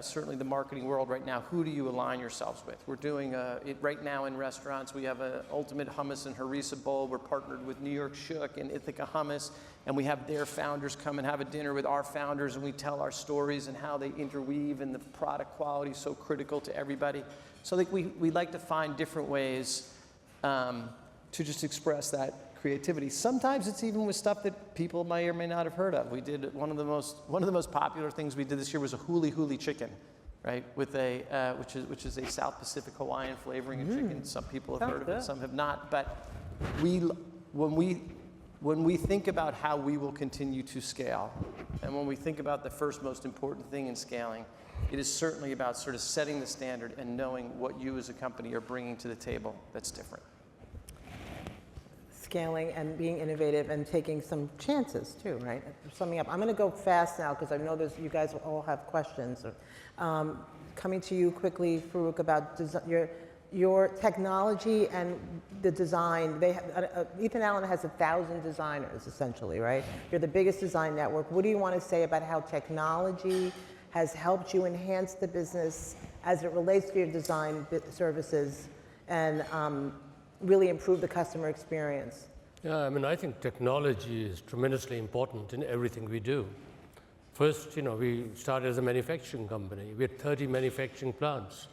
certainly the marketing world right now. Who do you align yourselves with? We're doing it right now in restaurants. We have a Ultimate Hummus and Harissa Bowl. We're partnered with New York Shook and Ithaca Hummus, and we have their founders come and have a dinner with our founders, and we tell our stories and how they interweave, and the product quality is so critical to everybody. So like we like to find different ways to just express that creativity. Sometimes it's even with stuff that people may or may not have heard of. We did one of the most popular things we did this year was a huli huli chicken, right? With a which is a South Pacific Hawaiian flavoring of chicken. Some people have heard of it, some have not. But when we think about how we will continue to scale, and when we think about the first most important thing in scaling, it is certainly about sort of setting the standard and knowing what you as a company are bringing to the table that's different. Scaling and being innovative and taking some chances too, right? Summing up, I'm going to go fast now because I know you guys all have questions. Coming to you quickly, Farouk, about your technology and the design. Ethan Allen has 1,000 designers essentially, right? You're the biggest design network. What do you want to say about how technology has helped you enhance the business as it relates to your design services and really improve the customer experience? Yeah, I mean, I think technology is tremendously important in everything we do. First, we started as a manufacturing company. We had 30 manufacturing plants.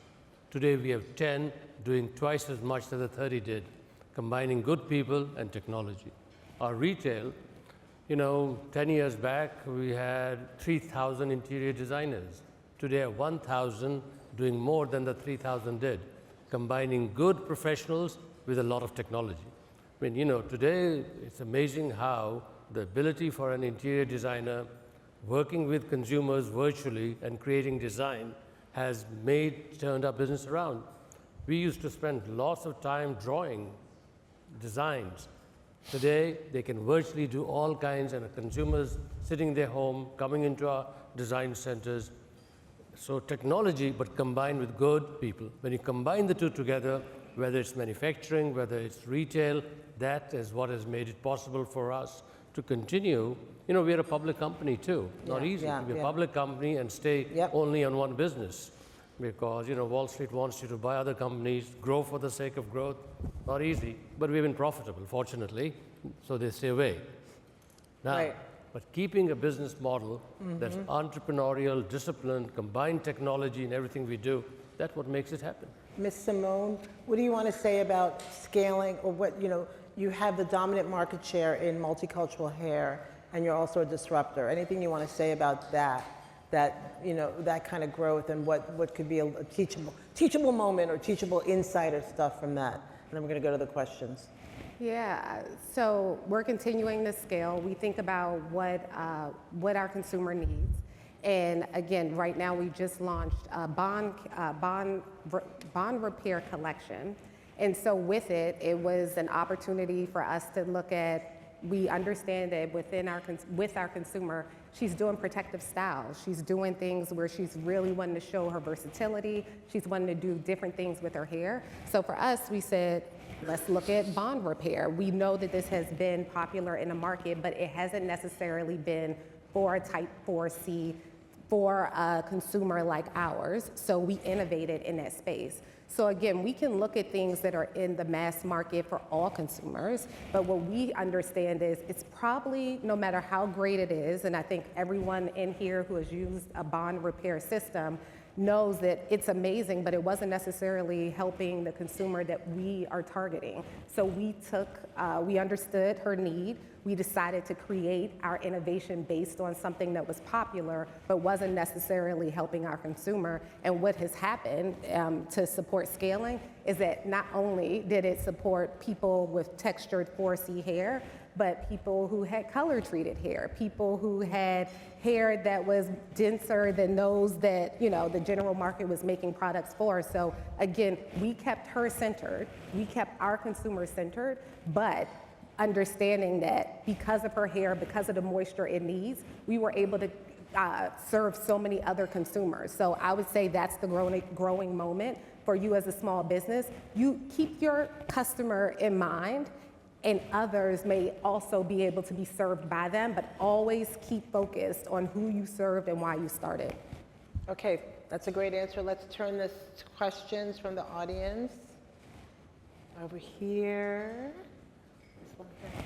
Today we have 10 doing twice as much as the 30 did, combining good people and technology. Our retail, 10 years back, we had 3,000 interior designers. Today, 1,000 doing more than the 3,000 did, combining good professionals with a lot of technology. I mean, today it's amazing how the ability for an interior designer working with consumers virtually and creating design has turned our business around. We used to spend lots of time drawing designs. Today, they can virtually do all kinds, and consumers sitting in their home, coming into our design centers. So technology, but combined with good people. When you combine the two together, whether it's manufacturing, whether it's retail, that is what has made it possible for us to continue. We're a public company too. Not easy to be a public company and stay only on one business, because Wall Street wants you to buy other companies, grow for the sake of growth. Not easy, but we've been profitable, fortunately, so they stay away. Now, but keeping a business model that's entrepreneurial, disciplined, combined technology in everything we do, that's what makes it happen. Ms. Simone, what do you want to say about scaling, or what, you have the dominant market share in multicultural hair, and you're also a disruptor. Anything you want to say about that kind of growth, and what could be a teachable moment or teachable insight or stuff from that? And then we're going to go to the questions. Yeah, so we're continuing to scale. We think about what our consumer needs. And again, right now we just launched a bond repair collection. And so with it, it was an opportunity for us to look at, we understand that with our consumer, she's doing protective styles. She's doing things where she's really wanting to show her versatility. She's wanting to do different things with her hair. So for us, we said, let's look at bond repair. We know that this has been popular in the market, but it hasn't necessarily been for a type 4C, for a consumer like ours. So we innovated in that space. So again, we can look at things that are in the mass market for all consumers, but what we understand is it's probably, no matter how great it is, and I think everyone in here who has used a bond repair system, knows that it's amazing, but it wasn't necessarily helping the consumer that we are targeting. So we understood her need. We decided to create our innovation based on something that was popular, but wasn't necessarily helping our consumer. And what has happened to support scaling is that not only did it support people with textured 4C hair, but people who had color-treated hair, people who had hair that was denser than those that, you know, the general market was making products for. So again, we kept her centered, we kept our consumer centered, but understanding that because of her hair, because of the moisture it needs, we were able to serve so many other consumers. So I would say that's the growing moment for you as a small business. You keep your customer in mind, and others may also be able to be served by them, but always keep focused on who you served and why you started. Okay, that's a great answer. Let's turn this to questions from the audience. Over here. This one here.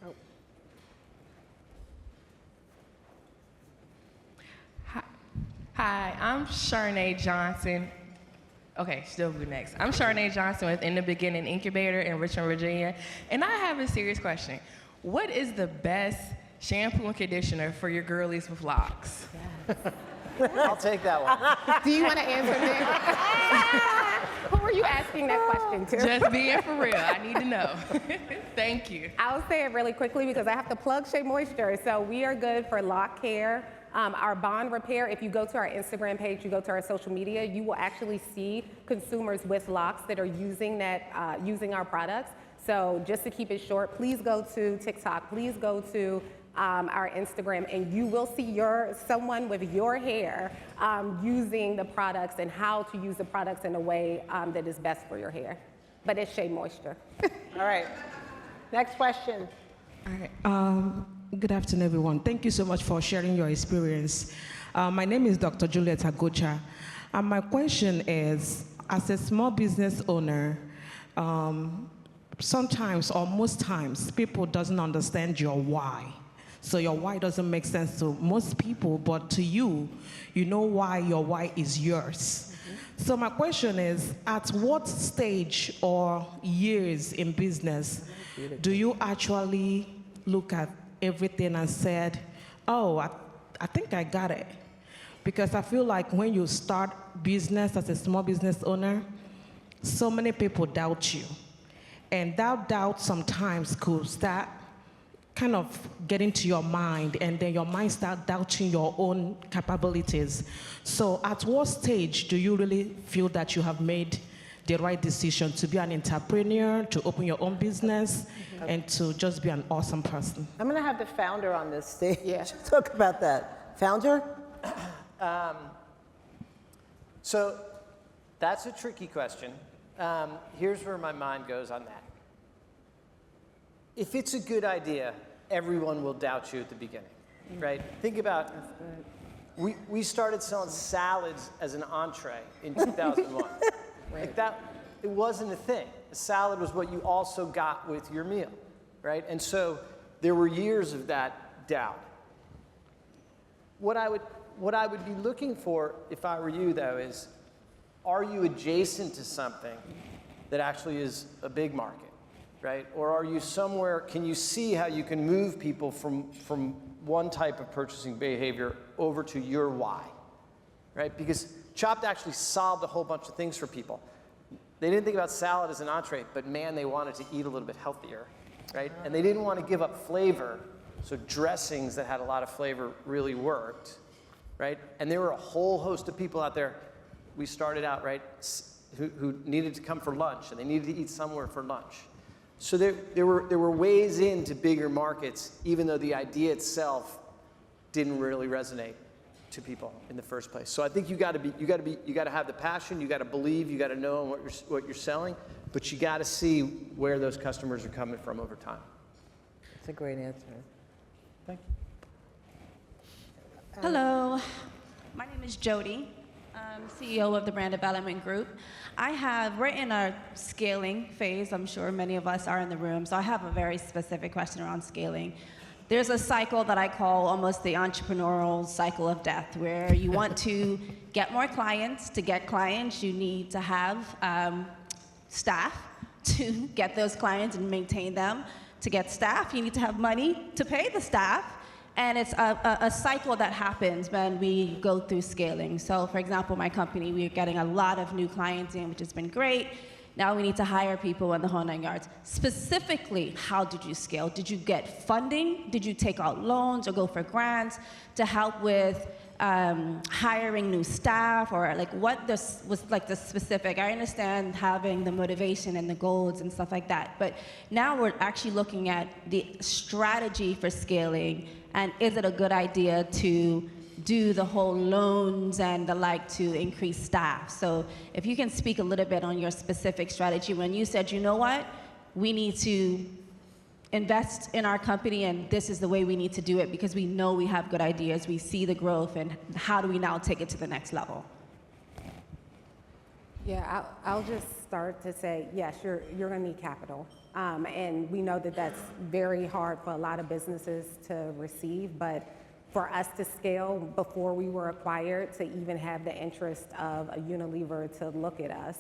Oh. Hi, I'm Sharnae Johnson. Okay, still go next. I'm Sharnae Johnson with In the Beginning Incubator in Richmond, Virginia. And I have a serious question. What is the best shampoo and conditioner for your girlies with locks? I'll take that one. Do you want to answer that? Who are you asking that question to? Just being for real, I need to know. Thank you. I'll say it really quickly because I have to plug SheaMoisture. So we are good for lock care. Our bond repair, if you go to our Instagram page, you go to our social media, you will actually see consumers with locks that are using that, using our products. So just to keep it short, please go to TikTok, please go to our Instagram, and you will see someone with your hair using the products and how to use the products in a way that is best for your hair. But it's SheaMoisture. All right. Next question. All right. Good afternoon, everyone. Thank you so much for sharing your experience. My name is Dr. Juliet Agocha. And my question is, as a small business owner, sometimes or most times, people doesn't understand your why. So your why doesn't make sense to most people, but to you, you know why your why is yours. Mm-hmm. So my question is, at what stage or years in business do you actually look at everything and said, oh, I think I got it? Because I feel like when you start business as a small business owner, so many people doubt you. And that doubt sometimes could start kind of getting to your mind, and then your mind start doubting your own capabilities. So at what stage do you really feel that you have made the right decision to be an entrepreneur, to open your own business, and to just be an awesome person? I'm going to have the founder on this stage. Yeah. Talk about that. Founder? So that's a tricky question. Here's where my mind goes on that. If it's a good idea, everyone will doubt you at the beginning, right? Think about, we started selling salads as an entree in 2001. Right. Like that, it wasn't a thing. A salad was what you also got with your meal, right? And so there were years of that doubt. What I would be looking for if I were you, though, is, are you adjacent to something that actually is a big market, right? Or are you somewhere, can you see how you can move people from one type of purchasing behavior over to your why, right? Because Chopt actually solved a whole bunch of things for people. They didn't think about salad as an entree, but man, they wanted to eat a little bit healthier, right? And they didn't want to give up flavor, so dressings that had a lot of flavor really worked, right? And there were a whole host of people out there, we started out, right, who needed to come for lunch, and they needed to eat somewhere for lunch. So there were ways into bigger markets, even though the idea itself didn't really resonate to people in the first place. So I think you got to have the passion, you got to believe, you got to know what you're selling, but you got to see where those customers are coming from over time. That's a great answer. Thank you. Hello, my name is Jody. I'm CEO of the Brand Development Group. We're in a scaling phase. I'm sure many of us are in the room, so I have a very specific question around scaling. there's a cycle that I call almost the entrepreneurial cycle of death, where you want to get more clients. To get clients, you need to have staff to get those clients and maintain them. To get staff, you need to have money to pay the staff. And it's a cycle that happens when we go through scaling. So for example, my company, we're getting a lot of new clients in, which has been great. Now we need to hire people in the whole 9 yards. Specifically, how did you scale? Did you get funding? Did you take out loans or go for grants to help with hiring new staff, or like what this was like the specific? I understand having the motivation and the goals and stuff like that, but now we're actually looking at the strategy for scaling, and is it a good idea to do the whole loans and the like to increase staff? So if you can speak a little bit on your specific strategy when you said, you know what, we need to invest in our company and this is the way we need to do it because we know we have good ideas, we see the growth, and how do we now take it to the next level? Yeah, I'll just start to say, yes, you're going to need capital. And we know that that's very hard for a lot of businesses to receive, but for us to scale before we were acquired, to even have the interest of a Unilever to look at us,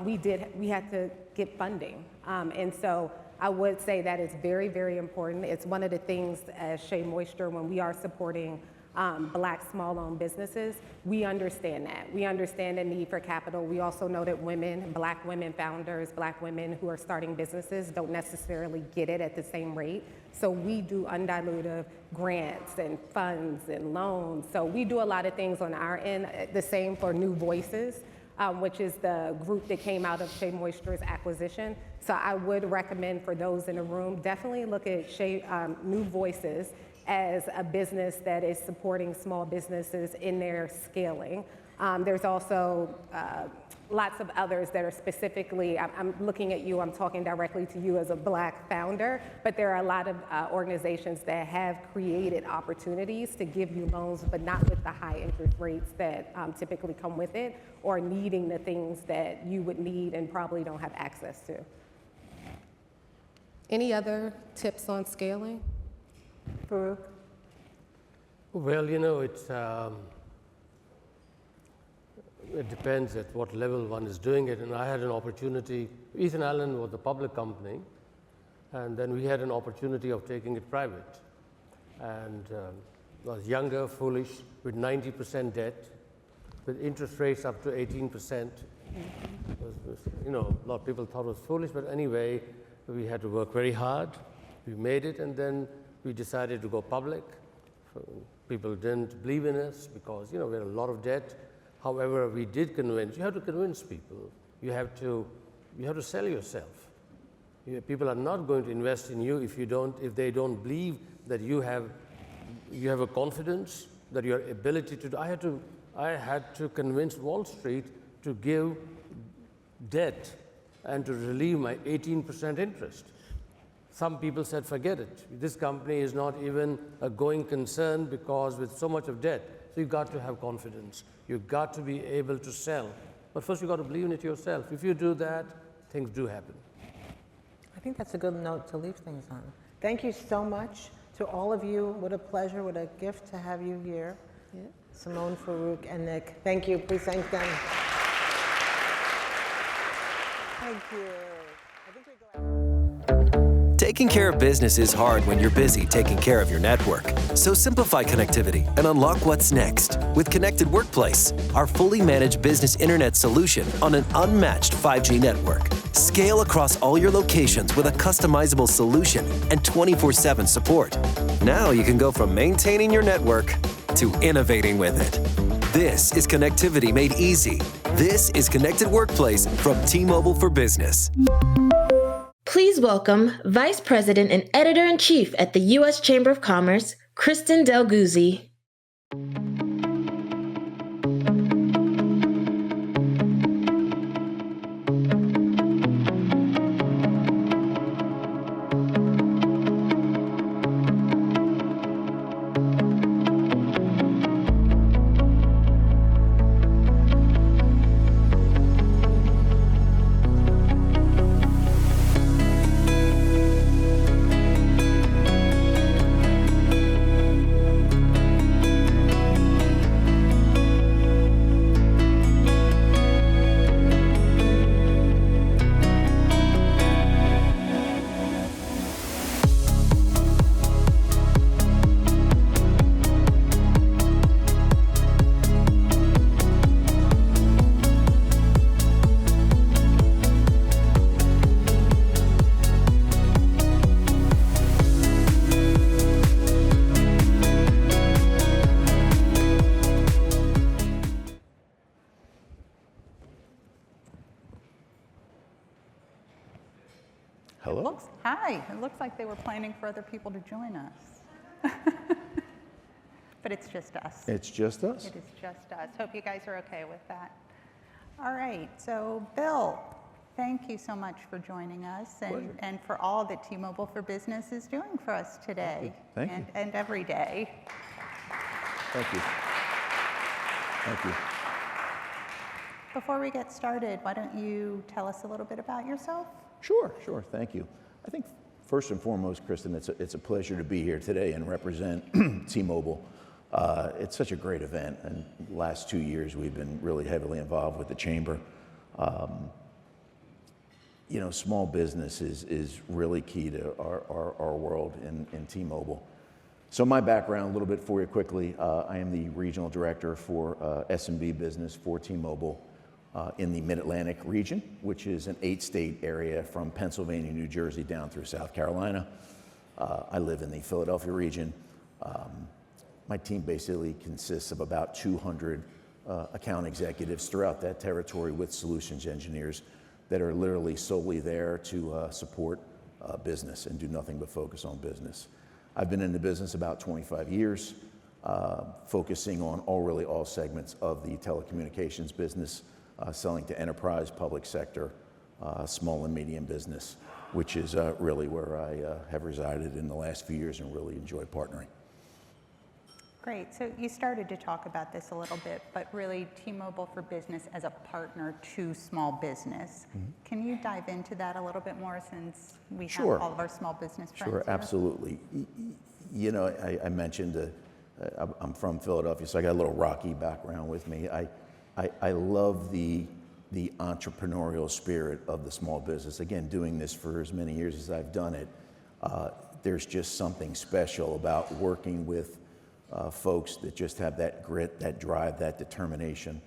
we had to get funding. And so I would say that is very, very important. It's one of the things as SheaMoisture, when we are supporting Black small-owned businesses, we understand that. We understand the need for capital. We also know that women, Black women founders, Black women who are starting businesses don't necessarily get it at the same rate. So we do undiluted grants and funds and loans. So we do a lot of things on our end. The same for New Voices, which is the group that came out of SheaMoisture's acquisition. So I would recommend for those in the room, definitely look at New Voices as a business that is supporting small businesses in their scaling. There's also lots of others that are specifically, I'm looking at you, I'm talking directly to you as a Black founder, but there are a lot of organizations that have created opportunities to give you loans, but not with the high interest rates that typically come with it, or needing the things that you would need and probably don't have access to. Any other tips on scaling? Farouk? Well, you know, it depends at what level one is doing it. And I had an opportunity, Ethan Allen was a public company, and then we had an opportunity of taking it private. And I was younger, foolish, with 90% debt, with interest rates up to 18%. You know, a lot of people thought it was foolish, but anyway, we had to work very hard. We made it, and then we decided to go public. People didn't believe in us because, you know, we had a lot of debt. However, we did convince. You have to convince people. You have to sell yourself. People are not going to invest in you if they don't believe that you have a confidence, that your ability to. I had to convince Wall Street to give debt and to relieve my 18% interest. Some people said, forget it. This company is not even a going concern because with so much of debt. So you've got to have confidence. You've got to be able to sell. But first you've got to believe in it yourself. If you do that, things do happen. I think that's a good note to leave things on. Thank you so much to all of you. What a pleasure, what a gift to have you here. Yeah. Simone, Farouk, and Nick. Thank you. Please thank them. Thank you. Taking care of business is hard when you're busy taking care of your network. So simplify connectivity and unlock what's next with Connected Workplace, our fully managed business internet solution on an unmatched 5G network. Scale across all your locations with a customizable solution and 24/7 support. Now you can go from maintaining your network to innovating with it. This is connectivity made easy. This is Connected Workplace from T-Mobile for Business. Please welcome Vice President and Editor-in-Chief at the U.S. Chamber of Commerce, Kristen Del Guzzi. Hello? Hi. It looks like they were planning for other people to join us. But it's just us. It's just us? It is just us. Hope you guys are okay with that. All right. So, Bill, thank you so much for joining us and for all that T-Mobile for Business is doing for us today. Thank you. And every day. Thank you. Thank you. Before we get started, why don't you tell us a little bit about yourself? Sure. Thank you. I think first and foremost, Kristen, it's a pleasure to be here today and represent T-Mobile. It's such a great event, and the last 2 years we've been really heavily involved with the Chamber. Small business is really key to our world in T-Mobile. So my background, a little bit for you quickly. I am the Regional Director for SMB business for T-Mobile in the Mid-Atlantic region, which is an 8-state area from Pennsylvania, New Jersey, down through South Carolina. I live in the Philadelphia region. My team basically consists of about 200 account executives throughout that territory with solutions engineers that are literally solely there to support business and do nothing but focus on business. I've been in the business about 25 years, focusing on all segments of the telecommunications business, selling to enterprise, public sector, small and medium business, which is really where I have resided in the last few years and really enjoy partnering. Great. So you started to talk about this a little bit, but really T-Mobile for Business as a partner to small business. Mm-hmm. Can you dive into that a little bit more since we have all of our small business friends Sure, here? Absolutely. I mentioned I'm from Philadelphia, so I got a little Rocky background with me. I love the entrepreneurial spirit of the small business. Again, doing this for as many years as I've done it, there's just something special about working with folks that just have that grit, that drive, that determination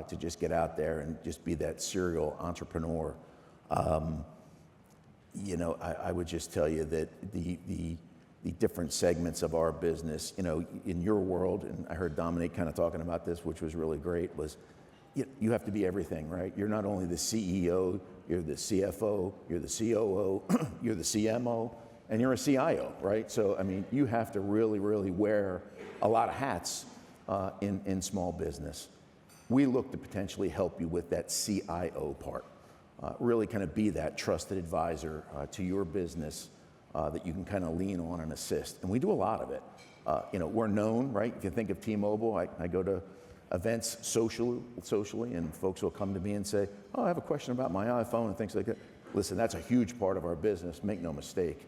to just get out there and just be that serial entrepreneur. I would just tell you that the different segments of our business, in your world, and I heard Dominique kind of talking about this, which was really great, was you have to be everything, right? You're not only the CEO, you're the CFO, you're the COO, you're the CMO, and you're a CIO, right? So, you have to really wear a lot of hats in small business. We look to potentially help you with that CIO part, really kind of be that trusted advisor to your business that you can kind of lean on and assist. And we do a lot of it. We're known, right? If you think of T-Mobile, I go to events socially, and folks will come to me and say, oh, I have a question about my iPhone and things like that. Listen, that's a huge part of our business, make no mistake.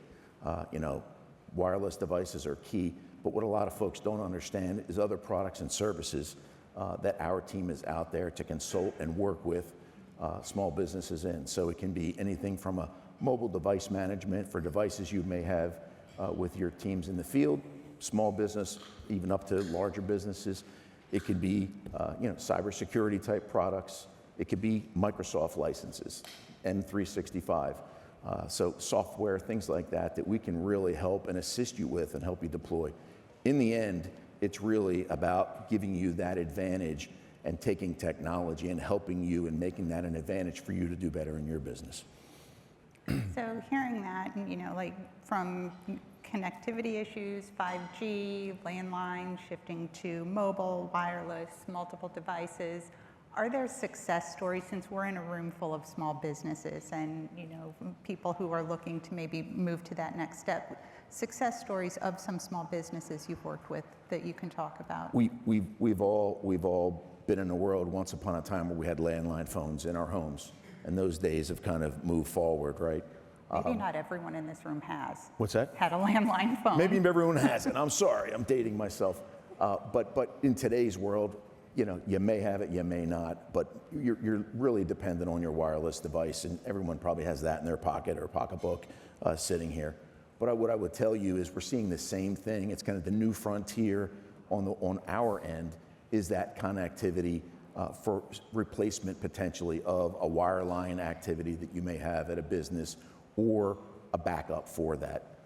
Wireless devices are key, but what a lot of folks don't understand is other products and services that our team is out there to consult and work with small businesses in. So it can be anything from a mobile device management for devices you may have with your teams in the field, small business, even up to larger businesses. It could be cybersecurity type products. It could be Microsoft licenses, M365. So software, things like that we can really help and assist you with and help you deploy. In the end, it's really about giving you that advantage and taking technology and helping you and making that an advantage for you to do better in your business. So hearing that, from connectivity issues, 5G, landline, shifting to mobile, wireless, multiple devices, are there success stories, since we're in a room full of small businesses and people who are looking to maybe move to that next step, success stories of some small businesses you've worked with that you can talk about? We've all been in a world once upon a time where we had landline phones in our homes, and those days have kind of moved forward, right? Maybe not everyone in this room has. What's that? Had a landline phone. Maybe everyone hasn't. I'm sorry, I'm dating myself. But in today's world, you may have it, you may not, but you're really dependent on your wireless device, and everyone probably has that in their pocket or pocketbook sitting here. But what I would tell you is we're seeing the same thing. It's kind of the new frontier on our end, is that connectivity for replacement potentially of a wireline activity that you may have at a business or a backup for that.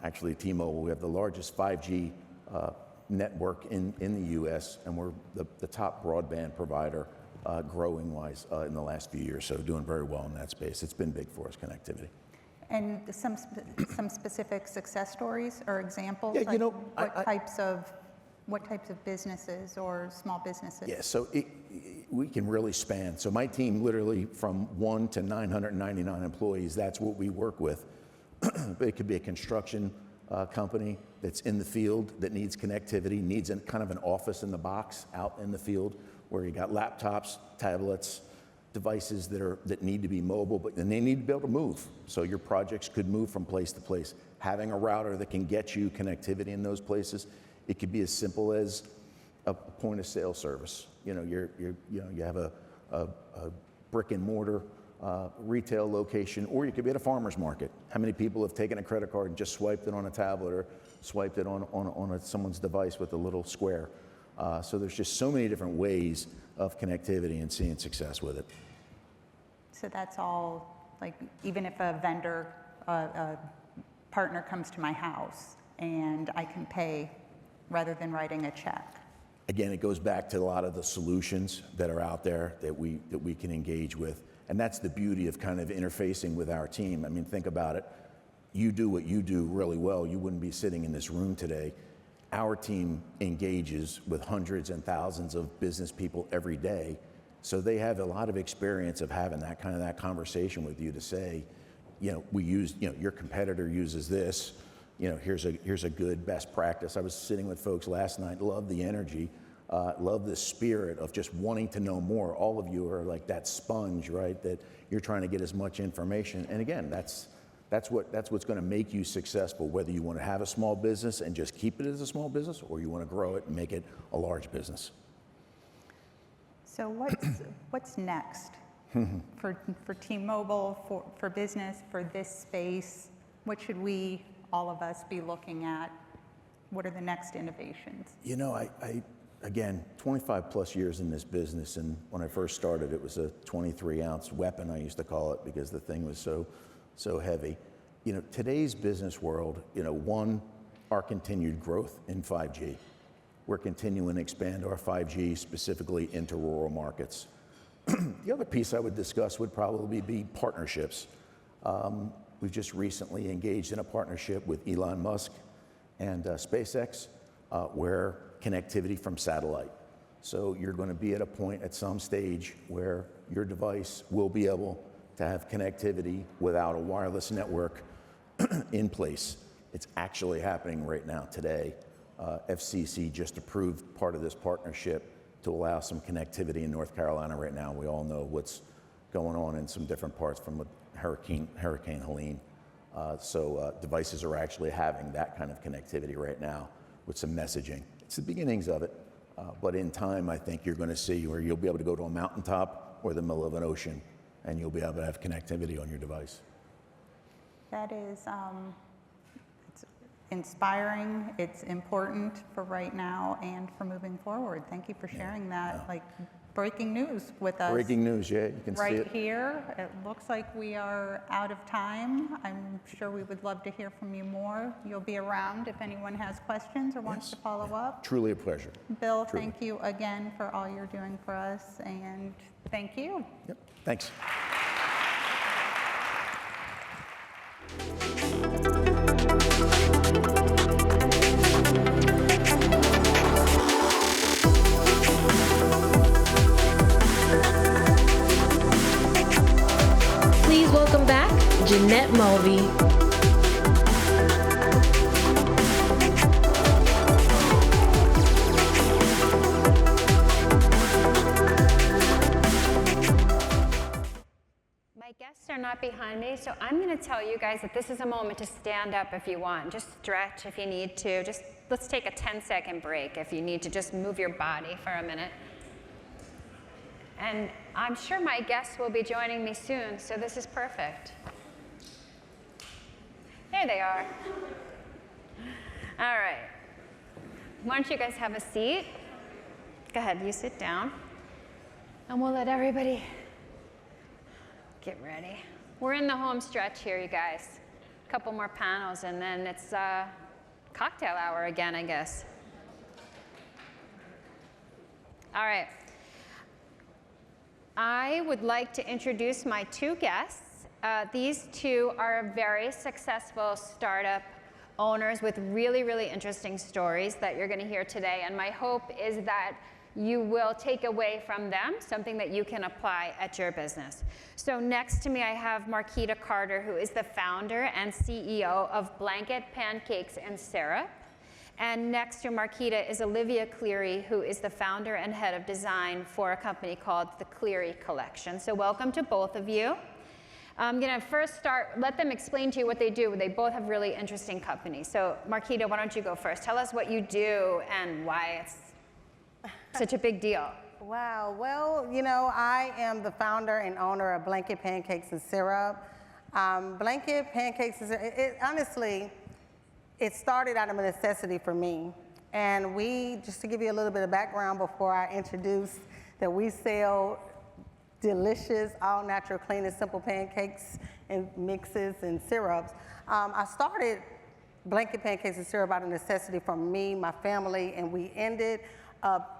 Actually, T-Mobile, we have the largest 5G network in the U.S., and we're the top broadband provider growing-wise in the last few years, so doing very well in that space. It's been big for us, connectivity. And some specific success stories or examples? Yeah, like you know, what types of businesses or small businesses? Yeah, so we can really span. So my team literally from 1 to 999 employees, that's what we work with. But it could be a construction company that's in the field that needs connectivity, needs kind of an office in the box out in the field where you got laptops, tablets, devices that need to be mobile, but then they need to be able to move. So your projects could move from place to place. Having a router that can get you connectivity in those places, it could be as simple as a point of sale service. You know, you have a brick and mortar retail location, or you could be at a farmer's market. How many people have taken a credit card and just swiped it on a tablet or swiped it on someone's device with a little square? So there's just so many different ways of connectivity and seeing success with it. So that's all, like, even if a vendor, a partner comes to my house and I can pay rather than writing a check. Again, it goes back to a lot of the solutions that are out there that we can engage with. And that's the beauty of kind of interfacing with our team. I mean, think about it. You do what you do really well, you wouldn't be sitting in this room today. Our team engages with hundreds and thousands of business people every day. So they have a lot of experience of having that kind of conversation with you to say, you know, we use, you know, your competitor uses this, you know, here's a good best practice. I was sitting with folks last night, love the energy, love the spirit of just wanting to know more. All of you are like that sponge, right? That you're trying to get as much information. And again, that's what's going to make you successful, whether you want to have a small business and just keep it as a small business, or you want to grow it and make it a large business. So what's next for T-Mobile, for business, for this space? What should we, all of us, be looking at? What are the next innovations? You know, I again, 25 plus years in this business, and when I first started, it was a 23-ounce weapon, I used to call it, because the thing was so heavy. You know, today's business world, you know, our continued growth in 5G. We're continuing to expand our 5G specifically into rural markets. The other piece I would discuss would probably be partnerships. We've just recently engaged in a partnership with Elon Musk and SpaceX, where connectivity from satellite. So you're going to be at a point at some stage where your device will be able to have connectivity without a wireless network in place. It's actually happening right now today. FCC just approved part of this partnership to allow some connectivity in North Carolina right now. We all know what's going on in some different parts from Hurricane Helene. So devices are actually having that kind of connectivity right now with some messaging. It's the beginnings of it, but in time, I think you're going to see where you'll be able to go to a mountaintop or the middle of an ocean, and you'll be able to have connectivity on your device. That is it's inspiring. It's important for right now and for moving forward. Thank you for sharing that, like breaking news with us. Breaking news, yeah, you can see it. Right here. It looks like we are out of time. I'm sure we would love to hear from you more. You'll be around if anyone has questions or wants to follow up. Truly a pleasure. Bill, thank you again for all you're doing for us, and thank you. Yep, thanks. Please welcome back Jeanette Mulvey. My guests are not behind me, so I'm going to tell you guys that this is a moment to stand up if you want. Just stretch if you need to. Just let's take a 10-second break if you need to just move your body for a minute. And I'm sure my guests will be joining me soon, so this is perfect. There they are. All right. Why don't you guys have a seat? Go ahead, you sit down. And we'll let everybody get ready. We're in the home stretch here, you guys. A couple more panels, and then it's cocktail hour again, I guess. All right. I would like to introduce my two guests, These two are very successful startup owners with really, really interesting stories that you're going to hear today. And my hope is that you will take away from them something that you can apply at your business. So next to me, I have Marquita Carter, who is the founder and CEO of Blanket Pancakes and Syrup. And next to Marquita is Olivia Cleary, who is the founder and head of design for a company called the Cleary Collection. So welcome to both of you. I'm going to first let them explain to you what they do. They both have really interesting companies. So Marquita, why don't you go first? Tell us what you do and why it's such a big deal. Wow, well, you know, I am the founder and owner of Blanket Pancakes and Syrup. Blanket Pancakes and Syrup, honestly, it started out of a necessity for me. And just to give you a little bit of background before I introduce that we sell delicious, all-natural, clean and simple pancakes and mixes and syrups. I started Blanket Pancakes and Syrup out of necessity for me, my family, and we ended up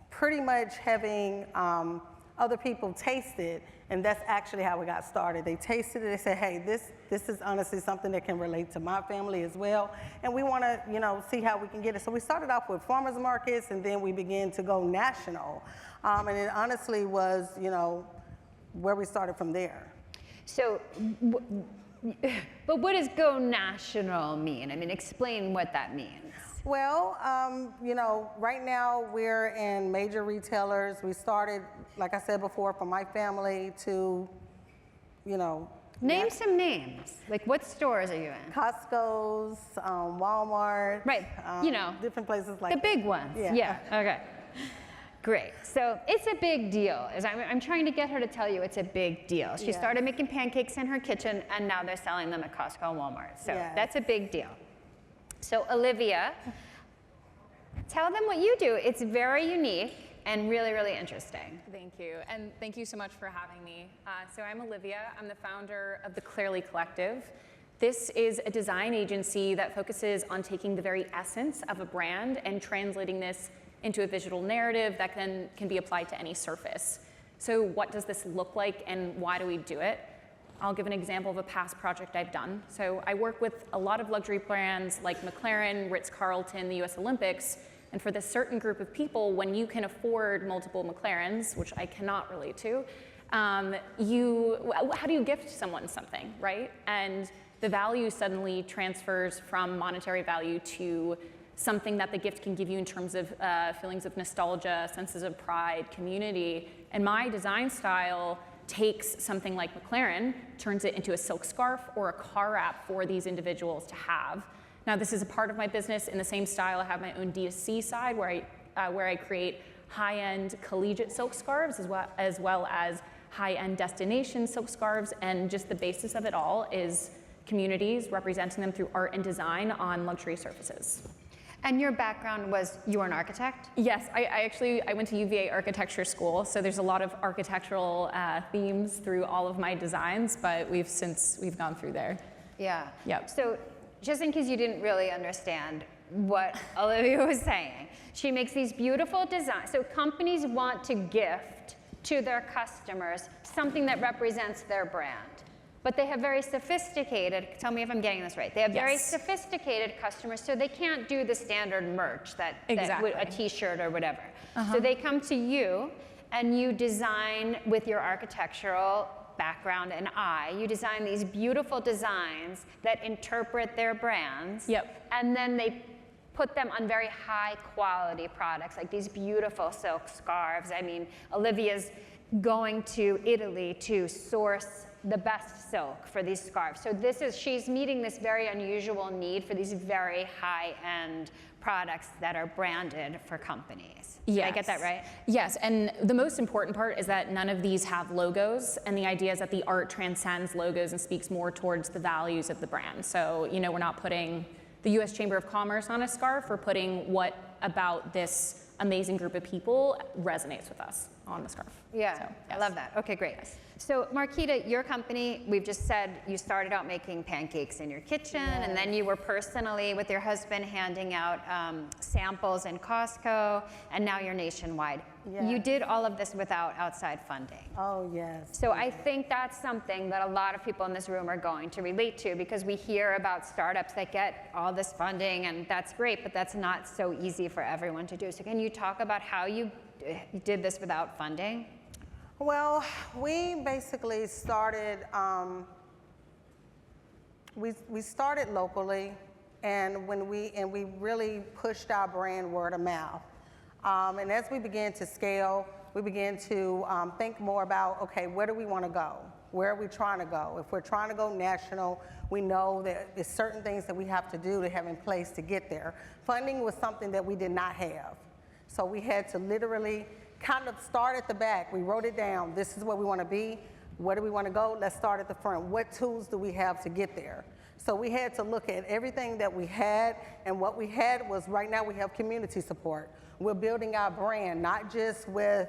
pretty much having other people taste it, and that's actually how we got started. They tasted it, they said, hey, this is honestly something that can relate to my family as well, and we want to, you know, see how we can get it. So we started off with farmers markets, and then we began to go national, and it honestly was, you know, where we started from there. So, but what does go national mean? I mean, explain what that means. Well, you know, right now we're in major retailers. We started, like I said before, from my family to, you know. Name some names. Like, what stores are you in? Costco's, Walmart. Right, you know. Different places like the big ones. Yeah, okay. Great. So it's a big deal. I'm trying to get her to tell you it's a big deal. She started making pancakes in her kitchen, and now they're selling them at Costco and Walmart. So that's a big deal. So Olivia, tell them what you do. It's very unique and really, really interesting. Thank you, and thank you so much for having me. So I'm Olivia. I'm the founder of the Clearly Collective. This is a design agency that focuses on taking the very essence of a brand and translating this into a visual narrative that can be applied to any surface. So what does this look like and why do we do it? I'll give an example of a past project I've done. So I work with a lot of luxury brands like McLaren, Ritz-Carlton, the US Olympics, and for this certain group of people, when you can afford multiple McLarens, which I cannot relate to, how do you gift someone something, right? And the value suddenly transfers from monetary value to something that the gift can give you in terms of feelings of nostalgia, senses of pride, community. And my design style takes something like McLaren, turns it into a silk scarf or a car wrap for these individuals to have. Now, this is a part of my business in the same style. I have my own D2C side where I create high-end collegiate silk scarves as well as high-end destination silk scarves, and just the basis of it all is communities, representing them through art and design on luxury surfaces. And your background was, you were an architect? Yes, I went to UVA architecture school, so there's a lot of architectural themes through all of my designs, but we've gone through there. Yeah. Yep. So just in case you didn't really understand what Olivia was saying, she makes these beautiful designs. So companies want to gift to their customers something that represents their brand. But they have very sophisticated, tell me if I'm getting this right, they have very sophisticated customers, so they can't do the standard merch that a t-shirt or whatever. So they come to you and you design with your architectural background and eye, you design these beautiful designs that interpret their brands. And then they put them on very high quality products, like these beautiful silk scarves. I mean, Olivia's going to Italy to source the best silk for these scarves. So she's meeting this very unusual need for these very high-end products that are branded for companies. Did I get that right? Yes, and the most important part is that none of these have logos, and the idea is that the art transcends logos and speaks more towards the values of the brand. So, you know, we're not putting the US Chamber of Commerce on a scarf, we're putting what about this amazing group of people resonates with us on the scarf. Yeah, so, I love that. Okay, great. So Marquita, your company, we've just said you started out making pancakes in your kitchen, and then you were personally with your husband handing out samples in Costco, and now you're nationwide. You did all of this without outside funding. Oh, yes. So I think that's something that a lot of people in this room are going to relate to, because we hear about startups that get all this funding, and that's great, but that's not so easy for everyone to do. So can you talk about how you did this without funding? Well, we basically started, we started locally, and we really pushed our brand word of mouth. And as we began to scale, we began to think more about, okay, where do we want to go? Where are we trying to go? If we're trying to go national, we know that there's certain things that we have to do to have in place to get there. Funding was something that we did not have. So we had to literally kind of start at the back. We wrote it down. This is where we want to be. Where do we want to go? Let's start at the front. What tools do we have to get there? So we had to look at everything that we had, and what we had was, right now we have community support. We're building our brand, not just with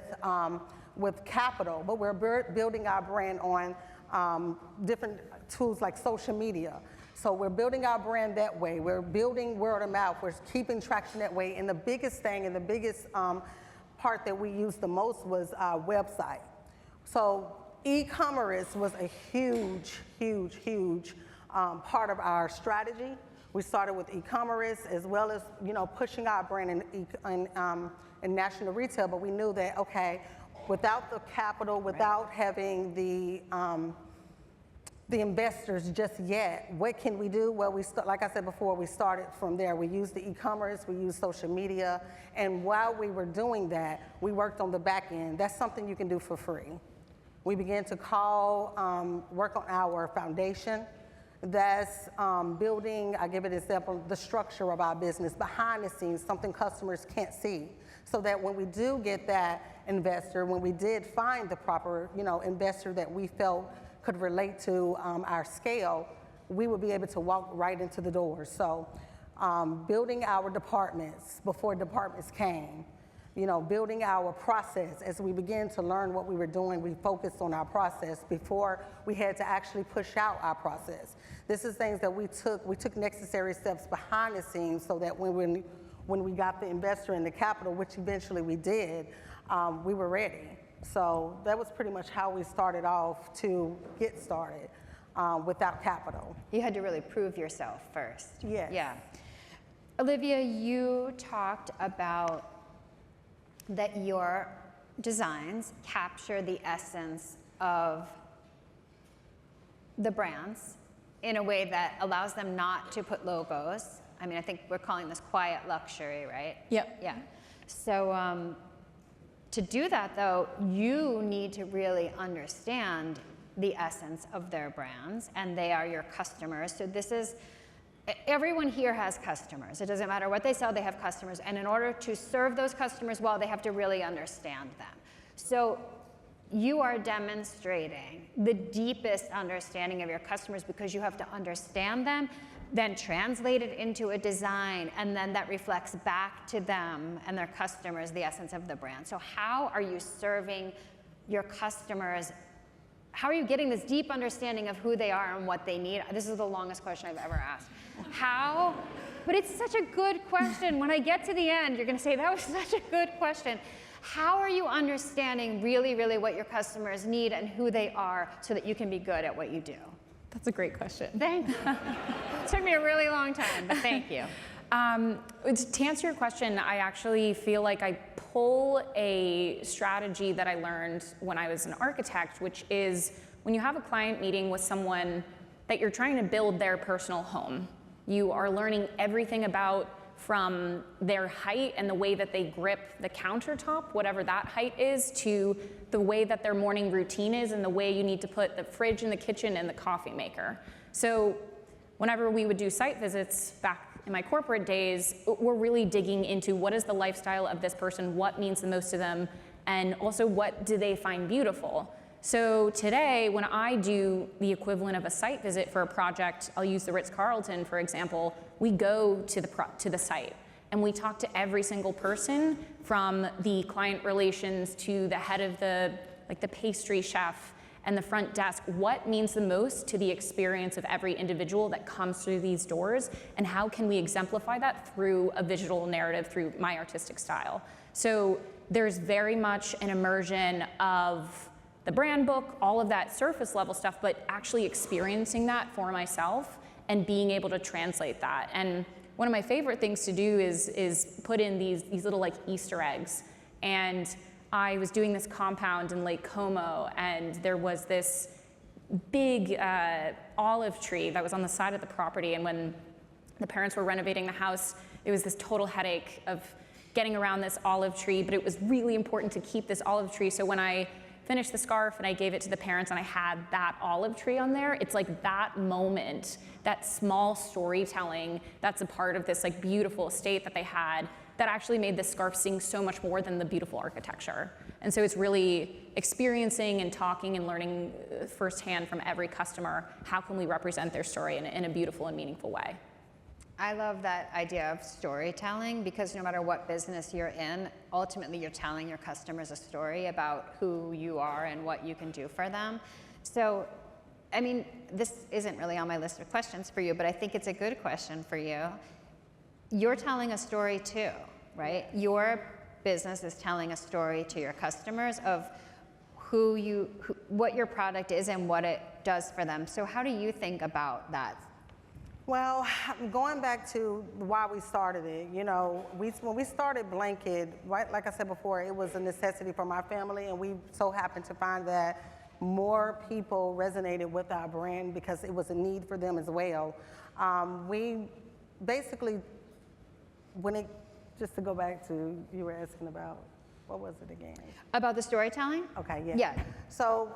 capital, but we're building our brand on different tools like social media. So we're building our brand that way. We're building word of mouth. We're keeping traction that way. And the biggest thing, and the biggest part that we used the most was our website. So e-commerce was a huge, huge, huge part of our strategy. We started with e-commerce, as well as, you know, pushing our brand in national retail, but we knew that, okay, without the capital, without having the investors just yet, what can we do? Well, like I said before, we started from there. We used the e-commerce, we used social media, and while we were doing that, we worked on the back end. That's something you can do for free. We began to work on our foundation. That's building, I give it an example, the structure of our business, behind the scenes, something customers can't see. So that when we do get that investor, when we did find the proper, you know, investor that we felt could relate to our scale, we would be able to walk right into the door. So building our departments before departments came, you know, building our process. As we began to learn what we were doing, we focused on our process before we had to actually push out our process. This is things that we took necessary steps behind the scenes so that when we got the investor and the capital, which eventually we did, we were ready. So that was pretty much how we started off to get started without capital. You had to really prove yourself first. Yes. Yeah. Olivia, you talked about that your designs capture the essence of the brands in a way that allows them not to put logos. I mean, I think we're calling this quiet luxury, right? Yep. Yeah. So to do that, though, you need to really understand the essence of their brands, and they are your customers. So this is, everyone here has customers. It doesn't matter what they sell, they have customers. And in order to serve those customers well, they have to really understand them. So you are demonstrating the deepest understanding of your customers because you have to understand them, then translate it into a design, and then that reflects back to them and their customers the essence of the brand. So how are you serving your customers? How are you getting this deep understanding of who they are and what they need? This is the longest question I've ever asked. How? But it's such a good question. When I get to the end, you're going to say, that was such a good question. How are you understanding really, really what your customers need and who they are so that you can be good at what you do? That's a great question. Thanks. It took me a really long time, but thank you. To answer your question, I actually feel like I pull a strategy that I learned when I was an architect, which is when you have a client meeting with someone that you're trying to build their personal home, you are learning everything about from their height and the way that they grip the countertop, whatever that height is, to the way that their morning routine is and the way you need to put the fridge in the kitchen and the coffee maker. So whenever we would do site visits back in my corporate days, we're really digging into what is the lifestyle of this person, what means the most to them, and also what do they find beautiful. So today, when I do the equivalent of a site visit for a project, I'll use the Ritz-Carlton, for example, we go to the site and we talk to every single person, from the client relations to the head of the pastry chef, and the front desk, what means the most to the experience of every individual that comes through these doors, and how can we exemplify that through a visual narrative, through my artistic style. So there's very much an immersion of the brand book, all of that surface level stuff, but actually experiencing that for myself and being able to translate that. And one of my favorite things to do is put in these little like Easter eggs. And I was doing this compound in Lake Como, and there was this big olive tree that was on the side of the property. And when the parents were renovating the house, it was this total headache of getting around this olive tree, but it was really important to keep this olive tree. So when I finished the scarf and I gave it to the parents and I had that olive tree on there, it's like that moment, that small storytelling that's a part of this like beautiful estate that they had, that actually made this scarf sing so much more than the beautiful architecture. And so it's really experiencing and talking and learning firsthand from every customer, how can we represent their story in a beautiful and meaningful way. I love that idea of storytelling, because no matter what business you're in, ultimately you're telling your customers a story about who you are and what you can do for them. So, I mean, this isn't really on my list of questions for you, but I think it's a good question for you. You're telling a story too, right? Your business is telling a story to your customers of what your product is and what it does for them. So how do you think about that? Well, going back to why we started it, you know, when we started Blanket, right, like I said before, it was a necessity for my family, and we so happened to find that more people resonated with our brand because it was a need for them as well. We basically, just to go back to, you were asking about, what was it again? About the storytelling? Okay, yeah. Yeah. So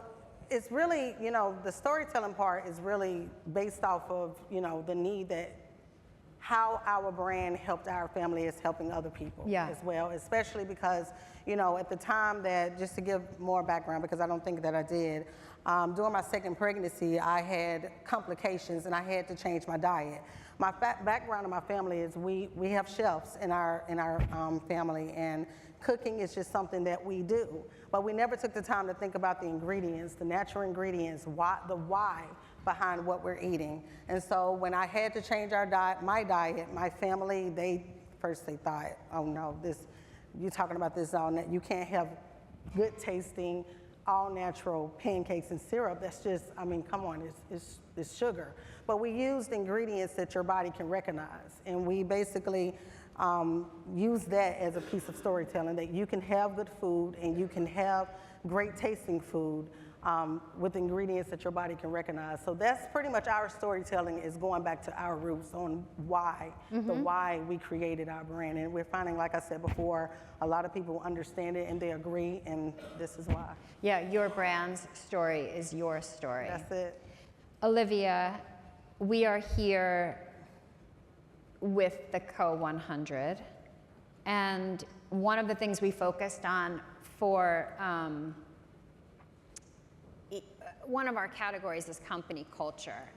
it's really, you know, the storytelling part is really based off of, you know, the need that how our brand helped our family is helping other people as well, especially because, you know, at the time that, just to give more background, because I don't think that I did, during my second pregnancy, I had complications and I had to change my diet. My background in my family is we have chefs in our family, and cooking is just something that we do. But we never took the time to think about the ingredients, the natural ingredients, the why behind what we're eating. And so when I had to change my diet, my family, they thought, oh no, you're talking about this you can't have good tasting, all natural pancakes and syrup. That's just, I mean, come on, it's sugar. But we used ingredients that your body can recognize. And we basically use that as a piece of storytelling, that you can have good food and you can have great tasting food with ingredients that your body can recognize. So that's pretty much our storytelling, is going back to our roots on why, the why we created our brand. And we're finding, like I said before, a lot of people understand it and they agree, and this is why. Yeah, your brand's story is your story. That's it. Olivia, we are here with the Co 100, and one of the things we focused on for one of our categories is company culture.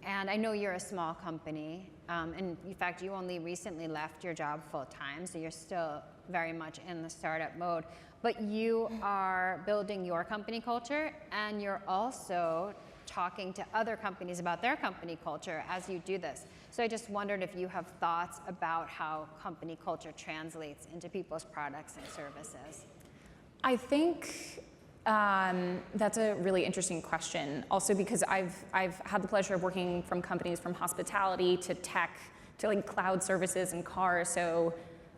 And I know you're a small company, and in fact, you only recently left your job full time, so you're still very much in the startup mode. But you are building your company culture, and you're also talking to other companies about their company culture as you do this. So I just wondered if you have thoughts about how company culture translates into people's products and services. I think that's a really interesting question. Also because I've had the pleasure of working from companies from hospitality to tech to like cloud services and cars. So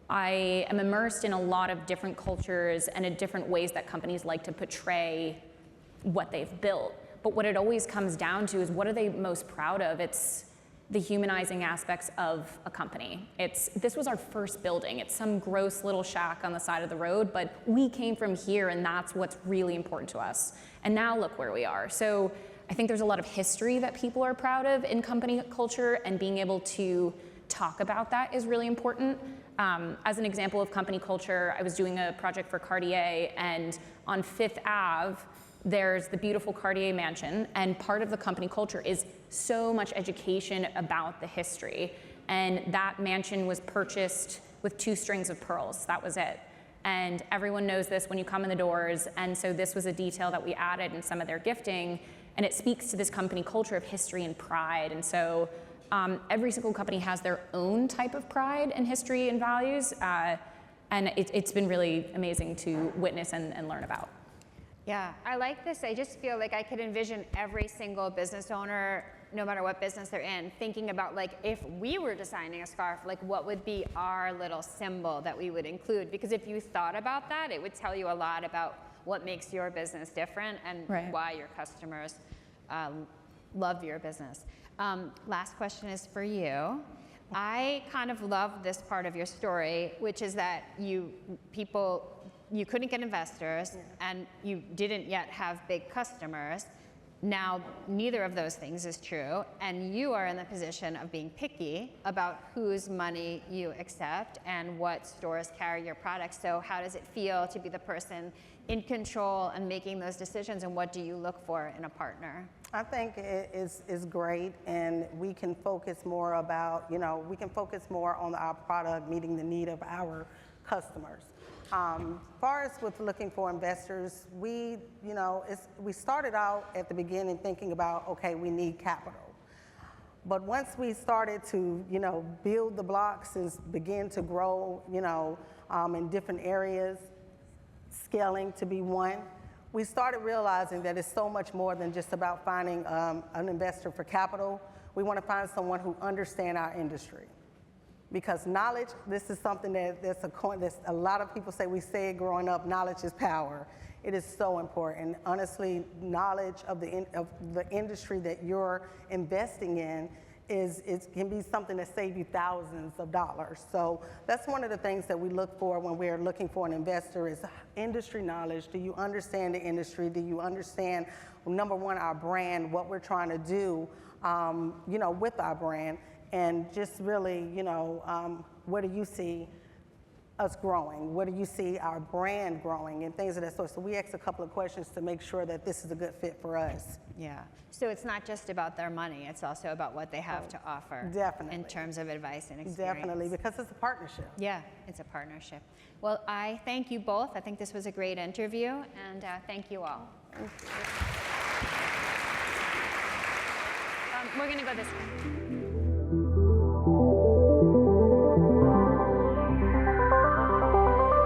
I am immersed in a lot of different cultures and in different ways that companies like to portray what they've built. But what it always comes down to is, what are they most proud of? It's the humanizing aspects of a company. This was our first building. It's some gross little shack on the side of the road, but we came from here, and that's what's really important to us. And now look where we are. So I think there's a lot of history that people are proud of in company culture, and being able to talk about that is really important. As an example of company culture, I was doing a project for Cartier, and on Fifth Ave, there's the beautiful Cartier mansion, and part of the company culture is so much education about the history. And that mansion was purchased with 2 strings of pearls. That was it. And everyone knows this when you come in the doors. And so this was a detail that we added in some of their gifting. And it speaks to this company culture of history and pride. And so every single company has their own type of pride and history and values. And it's been really amazing to witness and learn about. Yeah, I like this. I just feel like I could envision every single business owner, no matter what business they're in, thinking about like, if we were designing a scarf, like what would be our little symbol that we would include? Because if you thought about that, it would tell you a lot about what makes your business different and why your customers love your business. Last question is for you. I kind of love this part of your story, which is that you couldn't get investors and you didn't yet have big customers. Now, neither of those things is true, and you are in the position of being picky about whose money you accept and what stores carry your products. So how does it feel to be the person in control and making those decisions, and what do you look for in a partner? I think it is great, and we can focus more about, we can focus more on our product meeting the need of our customers. Far as with looking for investors, we started out at the beginning thinking about, okay, we need capital. But once we started to, build the blocks and begin to grow, in different areas, scaling to be one, we started realizing that it's so much more than just about finding an investor for capital. We want to find someone who understands our industry. Because knowledge, this is something that's a lot of people say, we say it growing up, knowledge is power. It is so important. Honestly, knowledge of the industry that you're investing in can be something that saves you thousands of dollars. So that's one of the things that we look for when we're looking for an investor is industry knowledge. Do you understand the industry? Do you understand, number one, our brand, what we're trying to do, with our brand? And just really, where do you see us growing? Where do you see our brand growing and things of that sort? So we asked a couple of questions to make sure that this is a good fit for us. Yeah. So it's not just about their money, it's also about what they have to offer. Definitely. In terms of advice and experience. Definitely, because it's a partnership. Yeah, it's a partnership. Well, I thank you both. I think this was a great interview, and thank you all. Thank you. We're going to go this way.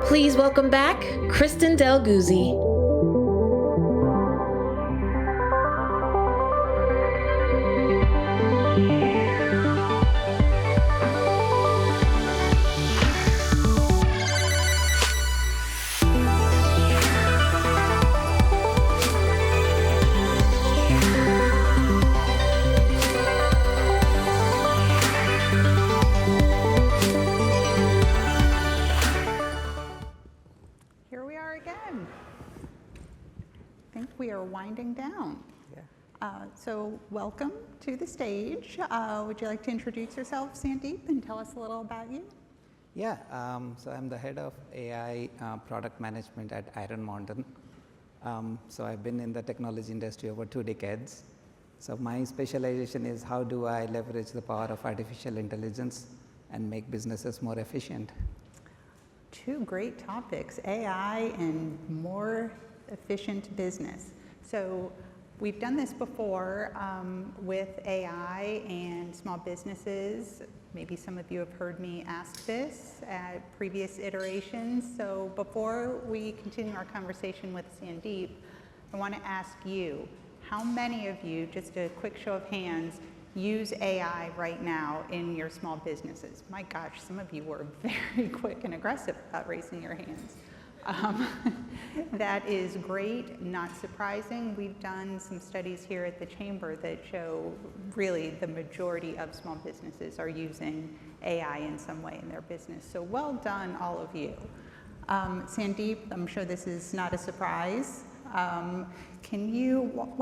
Please welcome back Kristen Del Guzzi. Winding down. So welcome to the stage. Would you like to introduce yourself, Sandeep, and tell us a little about you? Yeah, so I'm the head of AI product management at Iron Mountain. So I've been in the technology industry over 2 decades. So my specialization is how do I leverage the power of artificial intelligence and make businesses more efficient. 2 great topics, AI and more efficient business. So we've done this before with AI and small businesses. Maybe some of you have heard me ask this at previous iterations. So before we continue our conversation with Sandeep, I want to ask you, how many of you, just a quick show of hands, use AI right now in your small businesses? My gosh, some of you were very quick and aggressive about raising your hands. That is great, not surprising. We've done some studies here at the Chamber that show really the majority of small businesses are using AI in some way in their business. So well done, all of you. Sandeep, I'm sure this is not a surprise. Why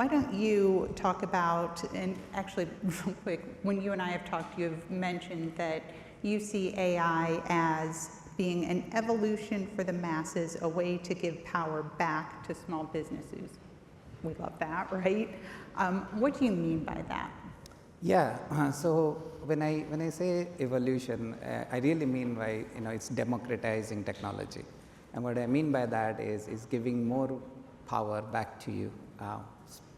don't you talk about, and actually real quick, when you and I have talked, you've mentioned that you see AI as being an evolution for the masses, a way to give power back to small businesses. We love that, right? What do you mean by that? Yeah, so when I say evolution, I really mean by, it's democratizing technology. And what I mean by that is giving more power back to you,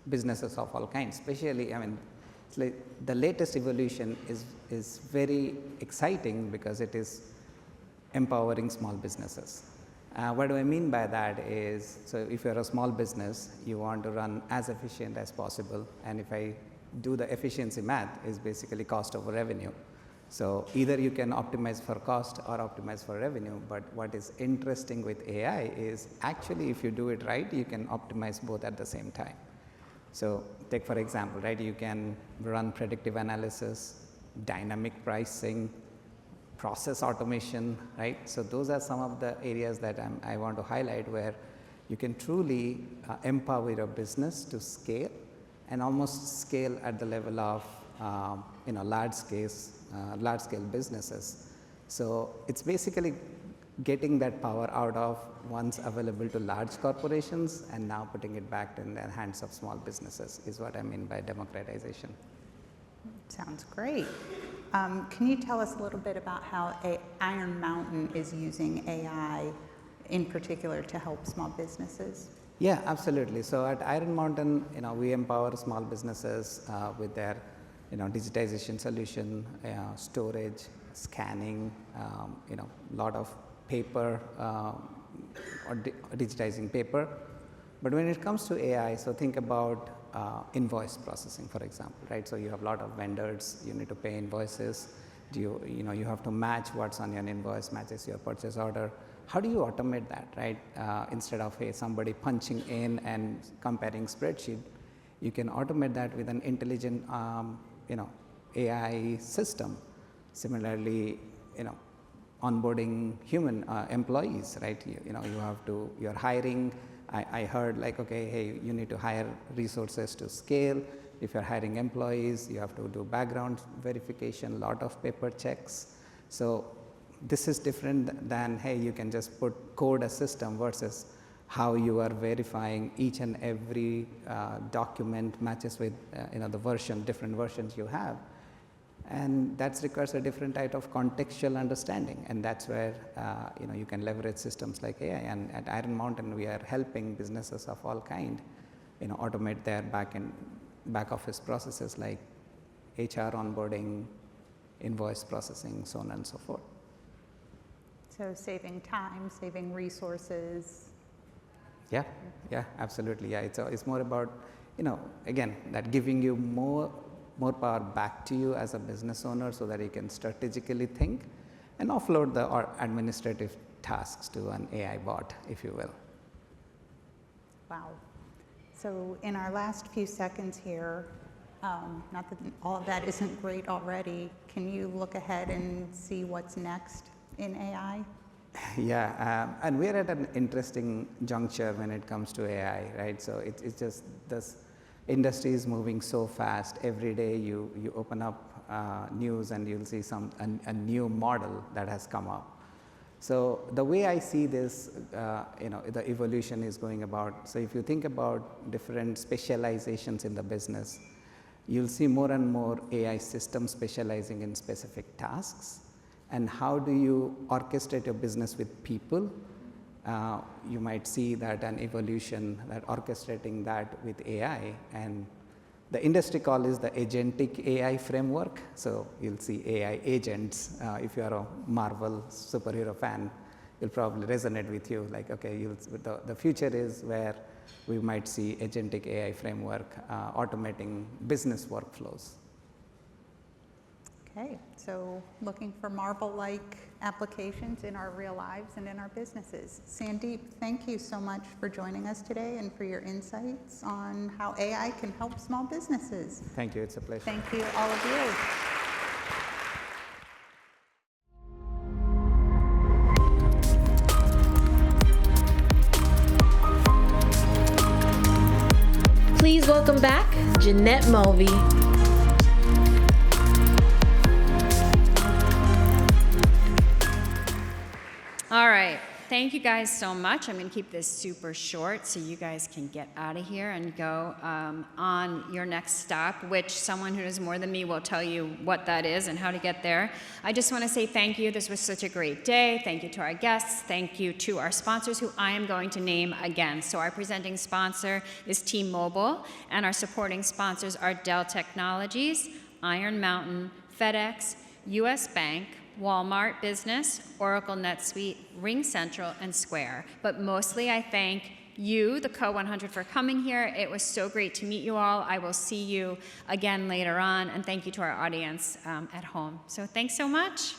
businesses of all kinds, especially, I mean, it's like the latest evolution is very exciting because it is empowering small businesses. What do I mean by that is, so if you're a small business, you want to run as efficient as possible. And if I do the efficiency math, is basically cost over revenue. So either you can optimize for cost or optimize for revenue. But what is interesting with AI is actually if you do it right, you can optimize both at the same time. So take for example, right, you can run predictive analysis, dynamic pricing, process automation, right? So those are some of the areas that I want to highlight where you can truly empower your business to scale and almost scale at the level of large scale businesses. So it's basically getting that power out of once available to large corporations and now putting it back in the hands of small businesses is what I mean by democratization. Sounds great. Can you tell us a little bit about how Iron Mountain is using AI in particular to help small businesses? Yeah, absolutely. So at Iron Mountain, we empower small businesses with their digitization solution, storage, scanning, lot of paper or digitizing paper. But when it comes to AI, so think about invoice processing, for example, right? So you have a lot of vendors, you need to pay invoices. You have to match what's on your invoice matches your purchase order. How do you automate that, right? Instead of somebody punching in and comparing spreadsheet, you can automate that with an intelligent, AI system. Similarly, onboarding human employees, right? You're hiring. I heard like, okay, hey, you need to hire resources to scale. If you're hiring employees, you have to do background verification, lot of paper checks. So this is different than, hey, you can just code a system versus how you are verifying each and every document matches with the different versions you have. And that requires a different type of contextual understanding. And that's where you can leverage systems like AI. And at Iron Mountain, we are helping businesses of all kind automate their back office processes like HR onboarding, invoice processing, so on and so forth. So saving time, saving resources. Yeah, absolutely. Yeah, it's more about, again, that giving you more power back to you as a business owner so that you can strategically think and offload the administrative tasks to an AI bot, if you will. Wow. So in our last few seconds here, not that all of that isn't great already, can you look ahead and see what's next in AI? Yeah, and we're at an interesting juncture when it comes to AI, right? So it's just this industry is moving so fast. Every day you open up news and you'll see a new model that has come up. So the way I see this, the evolution is going about. So if you think about different specializations in the business, you'll see more and more AI systems specializing in specific tasks. And how do you orchestrate your business with people? You might see that an evolution that orchestrating that with AI, and the industry call is the agentic AI framework. So you'll see AI agents. If you are a Marvel superhero fan, it'll probably resonate with you. Like, okay, the future is where we might see agentic AI framework automating business workflows. Okay, so looking for Marvel-like applications in our real lives and in our businesses. Sandeep, thank you so much for joining us today and for your insights on how AI can help small businesses. Thank you, it's a pleasure. Thank you, all of you. Please welcome back Jeanette Mulvey. All right. thank you guys so much. I'm going to keep this super short so you guys can get out of here and go on your next stop, which someone who knows more than me will tell you what that is and how to get there. I just want to say thank you. This was such a great day. Thank you to our guests. Thank you to our sponsors, who I am going to name again. So our presenting sponsor is T-Mobile, and our supporting sponsors are Dell Technologies, Iron Mountain, FedEx, US Bank, Walmart Business, Oracle NetSuite, RingCentral, and Square. But mostly I thank you, the Co100, for coming here. It was so great to meet you all. I will see you again later on. And thank you to our audience at home. So thanks so much.